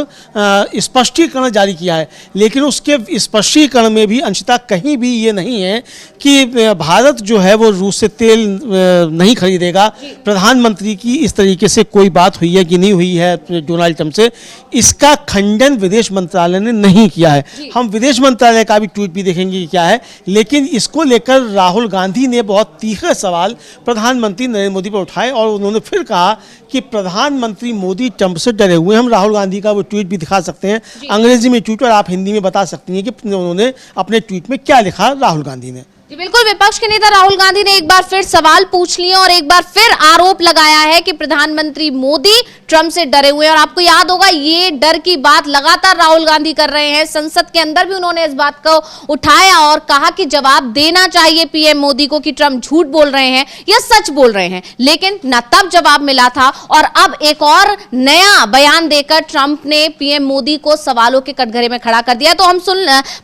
स्पष्टीकरण जारी किया है, लेकिन उसके स्पष्टीकरण में भी अंशतः कहीं भी ये नहीं है कि भारत जो है वो रूस से तेल नहीं खरीदेगा। प्रधानमंत्री की इस तरीके से कोई बात हुई है कि नहीं हुई है डोनाल्ड ट्रंप से, इसका खंडन विदेश मंत्रालय ने नहीं किया है। हम विदेश मंत्रालय का भी ट्वीट भी देखेंगे क्या है, लेकिन इसको लेकर राहुल गांधी ने बहुत तीखे सवाल प्रधानमंत्री नरेंद्र मोदी पर उठाए और उन्होंने फिर कहा कि प्रधानमंत्री मोदी ट्रंप से डरे हुए। हम राहुल गांधी का वो ट्वीट भी दिखा सकते हैं, अंग्रेजी में ट्वीट और आप हिंदी में बता सकती हैं कि उन्होंने अपने ट्वीट में क्या लिखा राहुल गांधी ने। जी बिल्कुल, विपक्ष के नेता राहुल गांधी ने एक बार फिर सवाल पूछ लिए और एक बार फिर आरोप लगाया है कि प्रधानमंत्री मोदी ट्रंप से डरे हुए हैं। और आपको याद होगा ये डर की बात लगातार राहुल गांधी कर रहे हैं, संसद के अंदर भी उन्होंने इस बात को उठाया और कहा कि जवाब देना चाहिए पीएम मोदी को कि ट्रंप झूठ बोल रहे हैं या सच बोल रहे हैं, लेकिन न तब जवाब मिला था और अब एक और नया बयान देकर ट्रंप ने पीएम मोदी को सवालों के कटघरे में खड़ा कर दिया। तो हम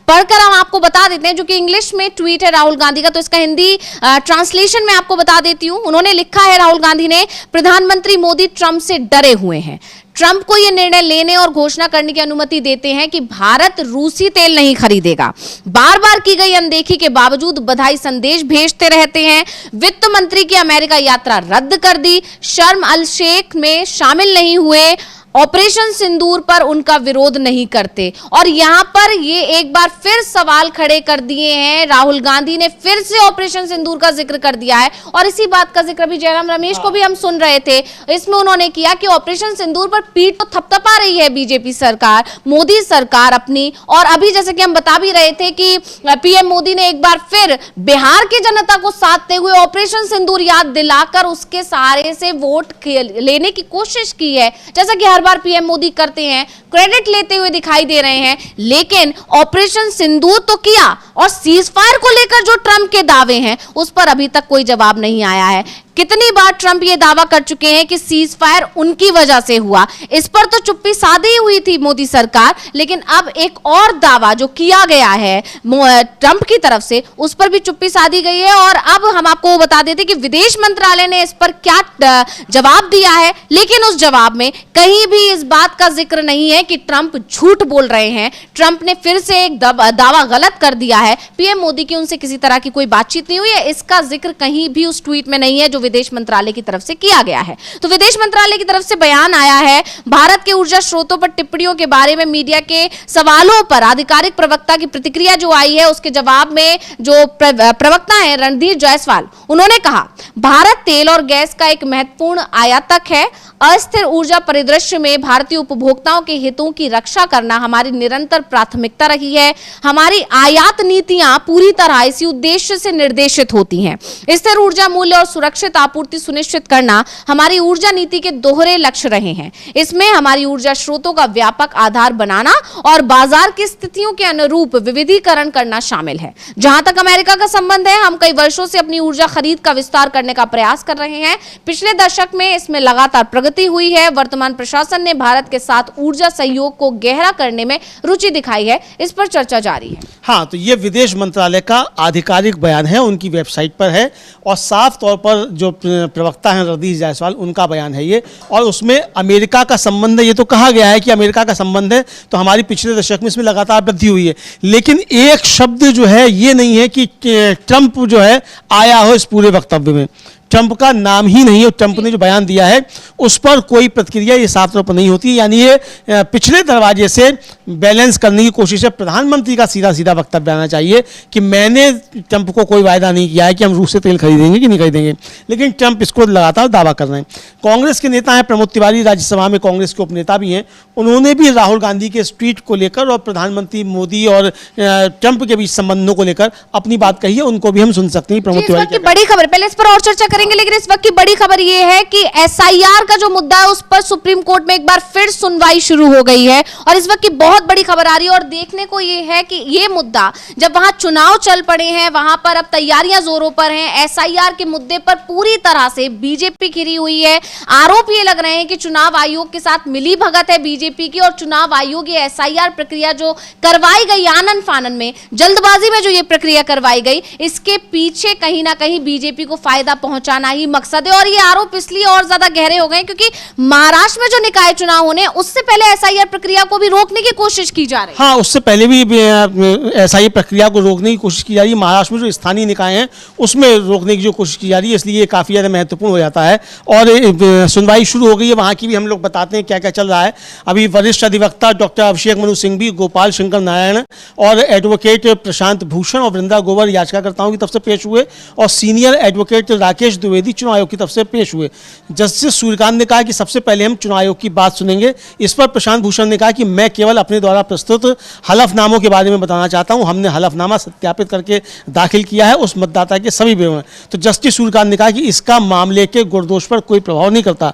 पढ़कर हम आपको बता देते हैं, जो कि इंग्लिश में ट्वीट है राहुल गांधी का, तो इसका हिंदी ट्रांसलेशन मैं आपको बता देती हूं। उन्होंने लिखा है राहुल गांधी ने, प्रधानमंत्री मोदी ट्रंप से डरे हुए हैं। ट्रंप को यह निर्णय लेने और घोषणा करने की अनुमति देते हैं कि भारत रूसी तेल नहीं खरीदेगा। बार बार की गई अनदेखी के बावजूद बधाई संदेश भेजते रहते हैं। वित्त मंत्री की अमेरिका यात्रा रद्द कर दी, शर्म अल शेख में शामिल नहीं हुए, ऑपरेशन सिंदूर पर उनका विरोध नहीं करते। और यहां पर ये एक बार फिर सवाल खड़े कर दिए हैं, राहुल गांधी ने फिर से ऑपरेशन सिंदूर का जिक्र कर दिया है और इसी बात का जिक्र भी जयराम रमेश को भी हम सुन रहे थे। इसमें उन्होंने किया कि ऑपरेशन सिंदूर पर पीठ तो थपथपा रही है बीजेपी सरकार, मोदी सरकार अपनी। और अभी जैसे कि हम बता भी रहे थे कि पीएम मोदी ने एक बार फिर बिहार की जनता को साधते हुए ऑपरेशन सिंदूर याद दिलाकर उसके सहारे से वोट लेने की कोशिश की है, जैसा कि हर बार पीएम मोदी करते हैं, क्रेडिट लेते हुए दिखाई दे रहे हैं। लेकिन ऑपरेशन सिंदूर तो किया और सीज फायर को लेकर जो ट्रंप के दावे हैं उस पर अभी तक कोई जवाब नहीं आया है। कितनी बार ट्रंप ये दावा कर चुके हैं कि सीज फायर उनकी वजह से हुआ, इस पर तो चुप्पी साधी हुई थी मोदी सरकार, लेकिन अब एक और दावा जो किया गया है ट्रंप की तरफ से उस पर भी चुप्पी साधी गई है। और अब हम आपको बता देते कि विदेश मंत्रालय ने इस पर क्या जवाब दिया है, लेकिन उस जवाब में कहीं भी इस बात का जिक्र नहीं है कि ट्रंप झूठ बोल रहे हैं। ट्रंप ने फिर से एक दावा गलत कर दिया है, पीएम मोदी की उनसे किसी तरह की कोई बातचीत नहीं हुई है, इसका जिक्र कहीं भी उस ट्वीट में नहीं है जो विदेश मंत्रालय की तरफ से किया गया है। तो विदेश मंत्रालय की तरफ से बयान आया है, भारत के ऊर्जा स्रोतों पर टिप्पणियों के बारे में मीडिया के सवालों पर आधिकारिक प्रवक्ता की प्रतिक्रिया जो आई है उसके जवाब में जो प्रवक्ता है रणधीर जायसवाल, उन्होंने कहा भारत तेल और गैस का एक महत्वपूर्ण आयातक है। अस्थिर ऊर्जा परिदृश्य में भारतीय उपभोक्ताओं के हितों की रक्षा करना हमारी निरंतर प्राथमिकता रही है। हमारी आयात नीतियां पूरी तरह इसी उद्देश्य से निर्देशित होती हैं। स्थिर ऊर्जा मूल्य और सुरक्षित आपूर्ति सुनिश्चित करना हमारी ऊर्जा नीति के दोहरे लक्ष्य रहे हैं। इसमें हमारी ऊर्जा स्रोतों का व्यापक आधार बनाना और बाजार की स्थितियों के अनुरूप विविधीकरण करना शामिल है। जहां तक अमेरिका का संबंध है, हम कई वर्षों से अपनी ऊर्जा खरीद का विस्तार करने का प्रयास कर रहे हैं। पिछले दशक में इसमें लगातार प्रगति हुई है। वर्तमान प्रशासन ने भारत के साथ ऊर्जा सहयोग को गहरा करने में रुचि दिखाई है। इस पर चर्चा जारी है। हाँ, तो ये विदेश मंत्रालय का आधिकारिक बयान है, उनकी वेबसाइट पर है और साफ तौर पर जो प्रवक्ता हैं रणधीर जायसवाल उनका बयान है ये। और उसमें अमेरिका का संबंध है, ये तो कहा गया है कि अमेरिका का संबंध है, तो हमारी पिछले दशक में इसमें लगातार वृद्धि हुई है। लेकिन एक शब्द जो है ये नहीं है कि ट्रंप जो है आया हो इस पूरे वक्तव्य में। ट्रंप का नाम ही नहीं, और ट्रंप ने जो बयान दिया है उस पर कोई प्रतिक्रिया ये साफ तौर पर नहीं होती। यानी ये पिछले दरवाजे से बैलेंस करने की कोशिश है। प्रधानमंत्री का सीधा सीधा वक्तव्य आना चाहिए कि मैंने ट्रंप को कोई वायदा नहीं किया है कि हम रूस से तेल खरीदेंगे कि नहीं खरीदेंगे, लेकिन ट्रंप इसको लगातार दावा कर रहे हैं। कांग्रेस के नेता हैं प्रमोद तिवारी, राज्यसभा में कांग्रेस के उपनेता भी हैं, उन्होंने भी राहुल गांधी के इस ट्वीट को लेकर और प्रधानमंत्री मोदी और ट्रंप के बीच संबंधों को लेकर अपनी बात कही है। उनको भी हम सुन सकते हैं प्रमोद तिवारी की बड़ी खबर, पहले इस पर और चर्चा करेंगे, लेकिन इस वक्त की बड़ी खबर यह है कि एसआईआर का जो मुद्दा है उस पर सुप्रीम कोर्ट में एक बार फिर सुनवाई शुरू हो गई है, और इस वक्त की बहुत बड़ी खबर आ रही है। और देखने को ये है कि ये मुद्दा, जब वहां चुनाव चल पड़े हैं, वहां पर अब तैयारियां जोरों पर हैं, एसआईआर के मुद्दे पर पूरी तरह से बीजेपी घिरी हुई है। आरोप ये लग रहे हैं कि चुनाव आयोग के साथ मिली भगत है बीजेपी की, और चुनाव आयोग ये एसआईआर प्रक्रिया जो करवाई गई आनन फानन में, जल्दबाजी में जो ये प्रक्रिया करवाई गई, इसके पीछे कहीं ना कहीं बीजेपी को फायदा पहुंचाना ही मकसद है। और ये आरोप इसलिए और ज्यादा गहरे हो गए क्योंकि महाराष्ट्र में जो निकाय चुनाव होने, उससे पहले एसआईआर प्रक्रिया को भी रोकने की कोशिश की जा रही है। हाँ, उससे पहले भी एसआईआर प्रक्रिया को रोकने की कोशिश की जा रही है। महाराष्ट्र में जो स्थानीय निकाय हैं उसमें रोकने की जो कोशिश की जा रही है, इसलिए ये काफी ज्यादा महत्वपूर्ण हो जाता है। और सुनवाई शुरू हो गई है, वहां की भी हम लोग बताते हैं क्या क्या चल रहा है। अभी वरिष्ठ अधिवक्ता डॉक्टर अभिषेक मनु सिंघवी, गोपाल शंकर नारायण और एडवोकेट प्रशांत भूषण और वृंदा गोवर याचिकाकर्ताओं की तरफ से पेश हुए, और सीनियर एडवोकेट राकेश द्विवेदी चुनाव आयोग की तरफ से पेश हुए। जस्टिस सूर्यकांत ने कहा कि सबसे पहले हम चुनाव आयोग की बात सुनेंगे। इस पर प्रशांत भूषण ने कहा कि मैं केवल अपने द्वारा प्रस्तुत हलफनामों के बारे में बताना चाहता हूं, हमने हलफनामा सत्यापित करके दाखिल किया है, उस मतदाता के सभी विवरण। तो जस्टिस सूर्यकांत ने कहा कि इसका मामले के गुणदोष पर कोई प्रभाव नहीं करता।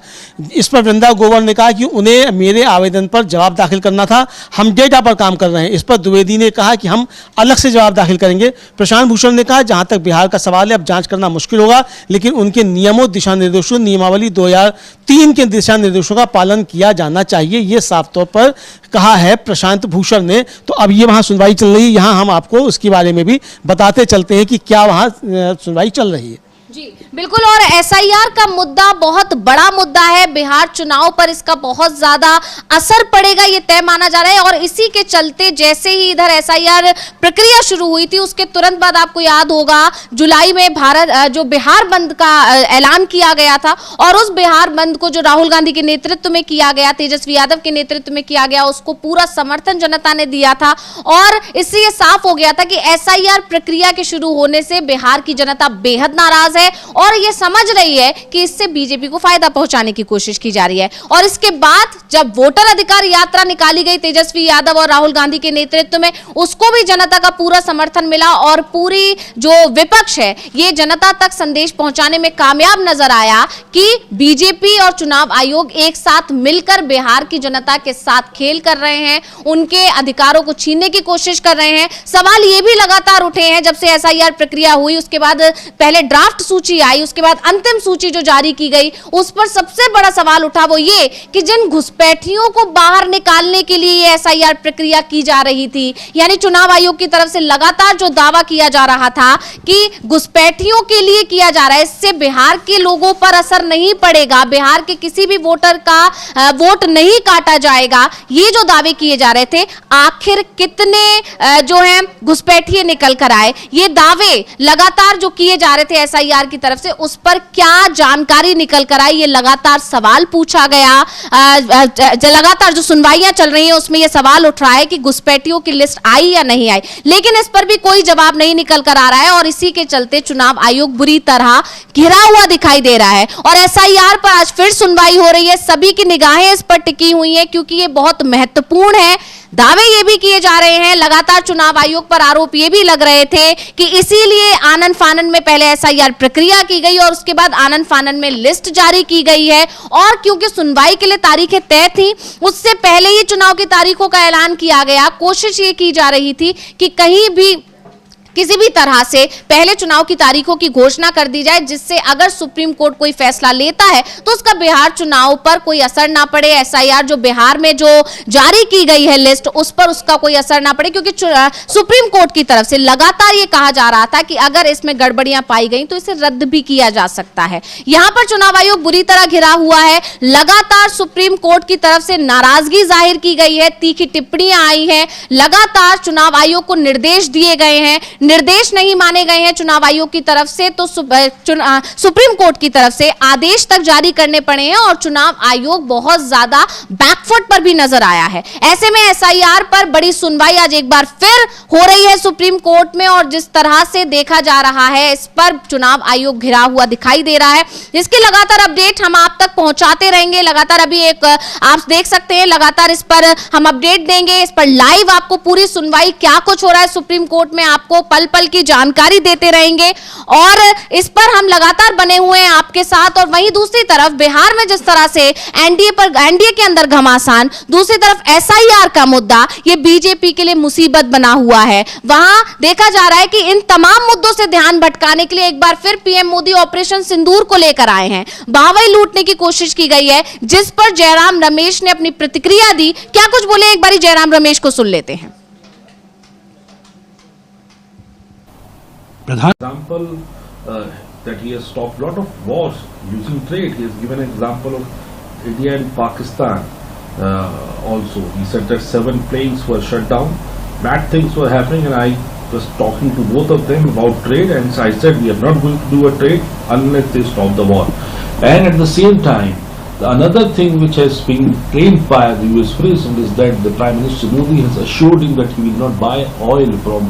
इस पर वृंदा गोवर ने कहा कि उन्हें मेरे आवेदन पर जवाब दाखिल करना था, हम डेटा पर काम कर रहे हैं। इस पर द्विवेदी ने कहा कि हम अलग से जवाब दाखिल करेंगे। प्रशांत भूषण ने कहा जहां तक बिहार का सवाल है अब जांच करना मुश्किल होगा, लेकिन उनके नियमों, दिशा निर्देशों, नियमावली 2003 के दिशा निर्देशों का पालन किया जाना चाहिए, ये साफ तौर पर कहा है प्रशांत भूषण ने। तो अब ये वहां सुनवाई चल रही है, यहां हम आपको उसके बारे में भी बताते चलते हैं कि क्या वहां सुनवाई चल रही है। जी बिल्कुल, और एसआईआर का मुद्दा बहुत बड़ा मुद्दा है, बिहार चुनाव पर इसका बहुत ज्यादा असर पड़ेगा ये तय माना जा रहा है। और इसी के चलते जैसे ही इधर एसआईआर प्रक्रिया शुरू हुई थी, उसके तुरंत बाद आपको याद होगा जुलाई में जो बिहार बंद का ऐलान किया गया था, और उस बिहार बंद को जो राहुल गांधी के नेतृत्व में किया गया, तेजस्वी यादव के नेतृत्व में किया गया, उसको पूरा समर्थन जनता ने दिया था। और इससे ये साफ हो गया था कि एसआईआर प्रक्रिया के शुरू होने से बिहार की जनता बेहद नाराज है, और ये समझ रही है कि इससे बीजेपी को फायदा पहुंचाने की कोशिश की जा रही है। और इसके बाद जब वोटर अधिकार यात्रा निकाली गई तेजस्वी यादव और राहुल गांधी के नेतृत्व में, उसको भी जनता का पूरा समर्थन मिला, और पूरी जो विपक्ष है ये जनता तक संदेश पहुंचाने में कामयाब नजर आया कि बीजेपी और चुनाव आयोग एक साथ मिलकर बिहार की जनता के साथ खेल कर रहे हैं, उनके अधिकारों को छीनने की कोशिश कर रहे हैं। सवाल ये भी लगातार उठे हैं जब से एसआईआर प्रक्रिया हुई, उसके बाद पहले ड्राफ्ट सूची आई, उसके बाद अंतिम सूची जो जारी की गई, उस पर सबसे बड़ा सवाल उठा वो ये कि जिन घुसपैठियों को बाहर निकालने के लिए ये एसआईआर प्रक्रिया की जा रही थी, यानी चुनाव आयोग की तरफ से लगातार जो दावा किया जा रहा था कि घुसपैठियों के लिए किया जा रहा है, इससे बिहार के लोगों पर असर नहीं पड़ेगा, बिहार के किसी भी वोटर का वोट नहीं काटा जाएगा, ये जो दावे किए जा रहे थे, आखिर कितने जो है घुसपैठिए निकल कर आए? ये दावे लगातार जो किए जा रहे थे एसआईआर की तरफ से, उस पर क्या जानकारी निकल कर आई, ये लगातार सवाल पूछा गया। लगातार जो सुनवाइयां चल रही हैं उसमें ये सवाल उठ रहा है कि घुसपैठियों की लिस्ट आई या नहीं आई, लेकिन इस पर भी कोई जवाब नहीं निकल कर आ रहा है। और इसी के चलते चुनाव आयोग बुरी तरह घिरा हुआ दिखाई दे रहा है, और एसआईआर पर आज फिर सुनवाई हो रही है। सभी की निगाहें इस पर टिकी हुई हैं क्योंकि ये बहुत महत्वपूर्ण है। दावे ये भी किए जा रहे हैं, लगातार चुनाव आयोग पर आरोप ये भी लग रहे थे कि इसीलिए आनन फानन में पहले एसआईआर प्रक्रिया की गई और उसके बाद आनन फानन में लिस्ट जारी की गई है, और क्योंकि सुनवाई के लिए तारीखें तय थी, उससे पहले ही चुनाव की तारीखों का ऐलान किया गया। कोशिश ये की जा रही थी कि कहीं भी किसी भी तरह से पहले चुनाव की तारीखों की घोषणा कर दी जाए, जिससे अगर सुप्रीम कोर्ट कोई फैसला लेता है तो उसका बिहार चुनाव पर कोई असर ना पड़े। एसआईआर जो बिहार में जो जारी की गई है लिस्ट, उस पर उसका कोई असर ना पड़े, क्योंकि सुप्रीम कोर्ट की तरफ से लगातार ये कहा जा रहा था कि अगर इसमें गड़बड़ियां पाई गई तो इसे रद्द भी किया जा सकता है। यहां पर चुनाव आयोग बुरी तरह घिरा हुआ है, लगातार सुप्रीम कोर्ट की तरफ से नाराजगी जाहिर की गई है, तीखी टिप्पणियां आई हैं, लगातार चुनाव आयोग को निर्देश दिए गए हैं, निर्देश नहीं माने गए हैं चुनाव आयोग की तरफ से, तो सुप्रीम कोर्ट की तरफ से आदेश तक जारी करने पड़े हैं और चुनाव आयोग बहुत ज्यादा बैकफुट पर भी नजर आया है। ऐसे में एसआईआर पर बड़ी सुनवाई आज एक बार फिर हो रही है सुप्रीम कोर्ट में, और जिस तरह से देखा जा रहा है इस पर चुनाव आयोग घिरा हुआ दिखाई दे रहा है। इसके लगातार अपडेट हम आप तक पहुंचाते रहेंगे। लगातार अभी एक आप देख सकते हैं, लगातार इस पर हम अपडेट देंगे, इस पर लाइव आपको पूरी सुनवाई क्या कुछ हो रहा है सुप्रीम कोर्ट में आपको पल पल की जानकारी देते रहेंगे, और इस पर हम लगातार बने हुए हैं आपके साथ। और वहीं दूसरी तरफ बिहार में जिस तरह से एनडीए के अंदर घमासान, दूसरी तरफ एसआईआर का मुद्दा ये बीजेपी के लिए मुसीबत बना हुआ है। वहां देखा जा रहा है कि इन तमाम मुद्दों से ध्यान भटकाने के लिए एक बार फिर पीएम मोदी ऑपरेशन सिंदूर को लेकर आए हैं। बावई लूटने की कोशिश की गई है, जिस पर जयराम रमेश ने अपनी प्रतिक्रिया दी। क्या कुछ बोले, एक बारी जयराम रमेश को सुन लेते हैं। Example that he has stopped a lot of wars using trade. He has given an example of India and Pakistan also. He said that 7 planes were shut down. Bad things were happening, and I was talking to both of them about trade, and I said we are not going to do a trade unless they stop the war. And at the same time, another thing which has been claimed by the US President is that the Prime Minister Modi has assured him that he will not buy oil from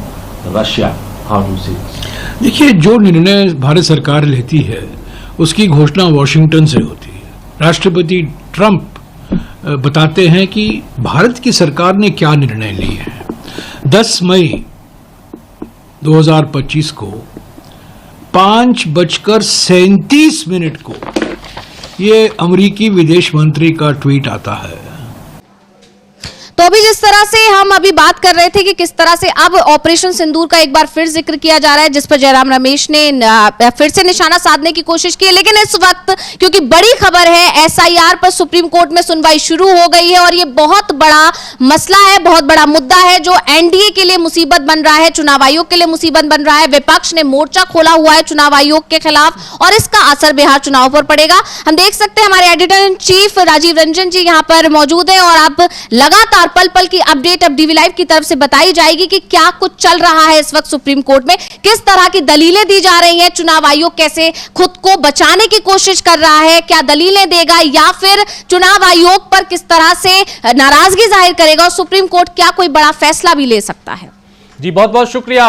Russia. How do you see this? देखिए, जो निर्णय भारत सरकार लेती है उसकी घोषणा Washington से होती है। राष्ट्रपति ट्रंप बताते हैं कि भारत की सरकार ने क्या निर्णय लिए हैं। 10 मई 2025 को 5:37 को ये अमेरिकी विदेश मंत्री का ट्वीट आता है। तो अभी जिस तरह से हम अभी बात कर रहे थे कि किस तरह से अब ऑपरेशन सिंदूर का एक बार फिर जिक्र किया जा रहा है, जिस पर जयराम रमेश ने फिर से निशाना साधने की कोशिश की है, लेकिन इस वक्त क्योंकि बड़ी खबर है एसआईआर पर सुप्रीम कोर्ट में सुनवाई शुरू हो गई है और ये बहुत बड़ा मसला है, बहुत बड़ा मुद्दा है जो एनडीए के लिए मुसीबत बन रहा है, चुनाव आयोग के लिए मुसीबत बन रहा है। विपक्ष ने मोर्चा खोला हुआ है चुनाव आयोग के खिलाफ और इसका असर बिहार चुनाव पर पड़ेगा। हम देख सकते हैं हमारे editor in chief Rajiv Ranjan ji यहां पर मौजूद हैं और आप लगातार पल पल की अपडेट अब डीवी लाइव की तरफ से बताई जाएगी कि क्या कुछ चल रहा है इस वक्त सुप्रीम कोर्ट में, किस तरह की दलीलें दी जा रही हैं, चुनाव आयोग कैसे खुद को बचाने की कोशिश कर रहा है, क्या दलीलें देगा या फिर चुनाव आयोग पर किस तरह से नाराजगी जाहिर करेगा और सुप्रीम कोर्ट क्या कोई बड़ा फैसला भी ले सकता है। जी बहुत बहुत शुक्रिया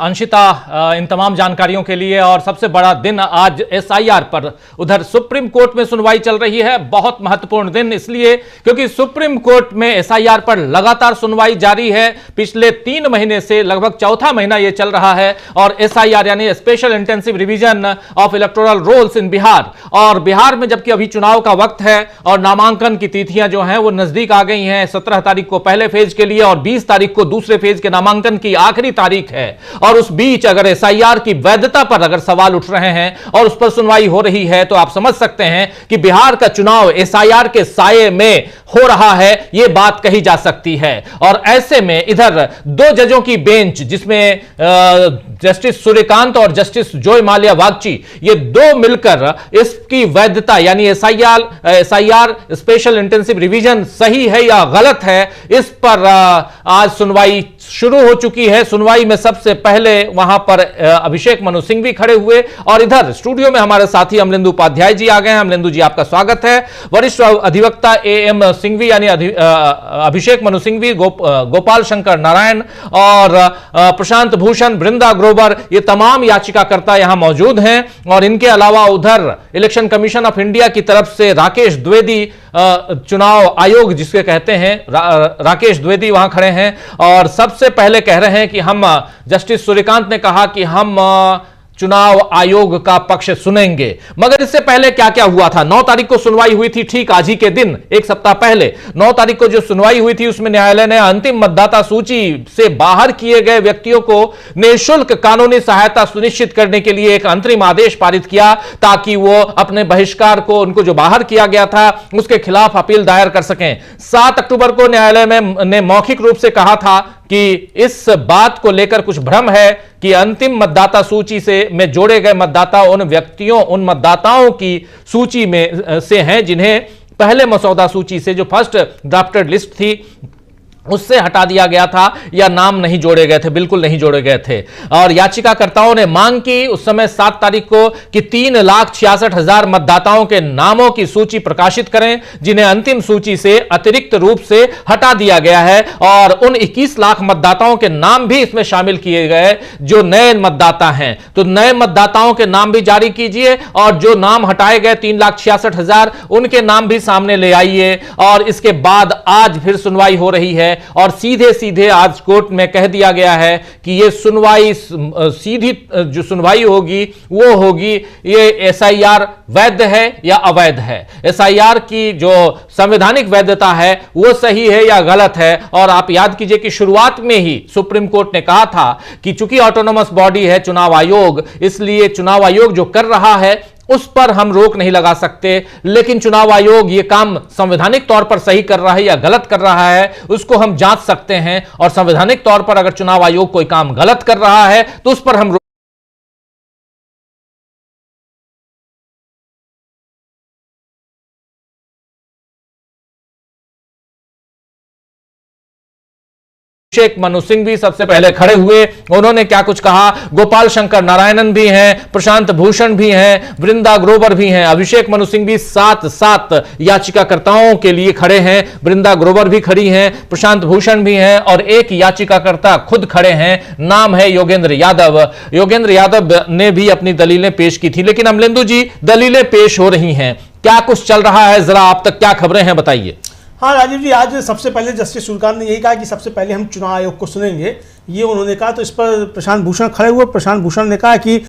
अंशिता इन तमाम जानकारियों के लिए। और सबसे बड़ा दिन आज एसआईआर पर उधर सुप्रीम कोर्ट में सुनवाई चल रही है। बहुत महत्वपूर्ण दिन इसलिए क्योंकि सुप्रीम कोर्ट में एसआईआर पर लगातार सुनवाई जारी है। पिछले 3 महीने से लगभग चौथा महीना यह चल रहा है और एसआईआर यानी special intensive revision of electoral rolls in Bihar, और बिहार में जबकि अभी चुनाव का वक्त है और नामांकन की तिथियां जो हैं वो नजदीक आ गई हैं। 17 तारीख को पहले फेज के लिए और 20 तारीख को दूसरे फेज के नामांकन की आखिरी तारीख है। और उस बीच अगर एसआईआर की वैधता पर अगर सवाल उठ रहे हैं और उस पर सुनवाई हो रही है तो आप समझ सकते हैं कि बिहार का चुनाव एसआईआर के साये में हो रहा है, यह बात कही जा सकती है। और ऐसे में इधर 2 जजों की बेंच जिसमें जस्टिस सूर्यकांत और जस्टिस जोय माल्या वागची, ये 2 मिलकर इसकी वैधता यानी एसआईआर स्पेशल इंटेंसिव रिवीजन सही है या गलत है, इस पर आज सुनवाई शुरू हो चुकी है। सुनवाई में सबसे पहले वहां पर अभिषेक मनु सिंघवी खड़े हुए और इधर स्टूडियो में हमारे साथी अमलेंदु उपाध्याय जी आ गए हैं। अमलेंदु जी आपका स्वागत है। वरिष्ठ अधिवक्ता एएम सिंघवी यानी अभिषेक मनु सिंघवी, गोपाल शंकर नारायण और प्रशांत भूषण, बृंदा ग्रोवर, ये तमाम याचिकाकर्ता यहां मौजूद हैं। और इनके अलावा उधर इलेक्शन कमीशन ऑफ इंडिया की तरफ से राकेश द्विवेदी, चुनाव आयोग जिसके कहते हैं, राकेश द्विवेदी वहां खड़े हैं और सबसे पहले कह रहे हैं कि हम, जस्टिस सूर्यकांत ने कहा कि हम चुनाव आयोग का पक्ष सुनेंगे। मगर इससे पहले क्या क्या हुआ था? 9 तारीख को सुनवाई हुई थी, ठीक आज ही के दिन, एक सप्ताह पहले 9 तारीख को जो सुनवाई हुई थी उसमें न्यायालय ने अंतिम मतदाता सूची से बाहर किए गए व्यक्तियों को निःशुल्क कानूनी सहायता सुनिश्चित करने के लिए एक अंतरिम आदेश पारित किया ताकि वो अपने बहिष्कार को, उनको जो बाहर किया गया था उसके खिलाफ अपील दायर कर सकें। 7 अक्टूबर को न्यायालय ने मौखिक रूप से कहा था कि इस बात को लेकर कुछ भ्रम है कि अंतिम मतदाता सूची में जोड़े गए मतदाता उन मतदाताओं की सूची में से हैं जिन्हें पहले मसौदा सूची से, जो फर्स्ट ड्राफ्टेड लिस्ट थी, उससे हटा दिया गया था या नाम नहीं जोड़े गए थे, बिल्कुल नहीं जोड़े गए थे। और याचिकाकर्ताओं ने मांग की उस समय 7 तारीख को कि 3,66,000 मतदाताओं के नामों की सूची प्रकाशित करें जिन्हें अंतिम सूची से अतिरिक्त रूप से हटा दिया गया है, और उन 21 लाख मतदाताओं के नाम भी इसमें शामिल किए गए जो नए मतदाता हैं। तो नए मतदाताओं के नाम भी जारी कीजिए और जो नाम हटाए गए 3,66,000 उनके नाम भी सामने ले आइए। और इसके बाद आज फिर सुनवाई हो रही है और सीधे सीधे आज कोर्ट में कह दिया गया है कि ये सुनवाई सीधी जो सुनवाई होगी वो होगी ये एसआईआर वैध है या अवैध है, एसआईआर की जो संवैधानिक वैधता है वो सही है या गलत है। और आप याद कीजिए कि शुरुआत में ही सुप्रीम कोर्ट ने कहा था कि चूंकि ऑटोनोमस बॉडी है चुनाव आयोग, इसलिए चुनाव आयोग जो कर रहा है उस पर हम रोक नहीं लगा सकते, लेकिन चुनाव आयोग ये काम संवैधानिक तौर पर सही कर रहा है या गलत कर रहा है उसको हम जांच सकते हैं। और संवैधानिक तौर पर अगर चुनाव आयोग कोई काम गलत कर रहा है तो उस पर हम अभिषेक मनु सिंह भी सबसे पहले खड़े हुए, उन्होंने क्या कुछ कहा। गोपाल शंकर नारायणन भी हैं, प्रशांत भूषण भी हैं, वृंदा ग्रोवर भी हैं। अभिषेक मनु सिंह भी 7 याचिकाकर्ताओं के लिए खड़े हैं, वृंदा ग्रोवर भी खड़ी हैं, प्रशांत भूषण भी हैं और एक याचिकाकर्ता खुद खड़े हैं, नाम है योगेंद्र यादव। योगेंद्र यादव ने भी अपनी दलीलें पेश की थी। लेकिन अमलेंदु जी, दलीलें पेश हो रही हैं, क्या कुछ चल रहा है, जरा आप तक क्या खबरें हैं बताइए। हाँ राजीव जी, आज सबसे पहले जस्टिस सूर्यकांत ने यही कहा कि सबसे पहले हम चुनाव आयोग को सुनेंगे, ये उन्होंने कहा। तो इस पर प्रशांत भूषण खड़े हुए। प्रशांत भूषण ने कहा कि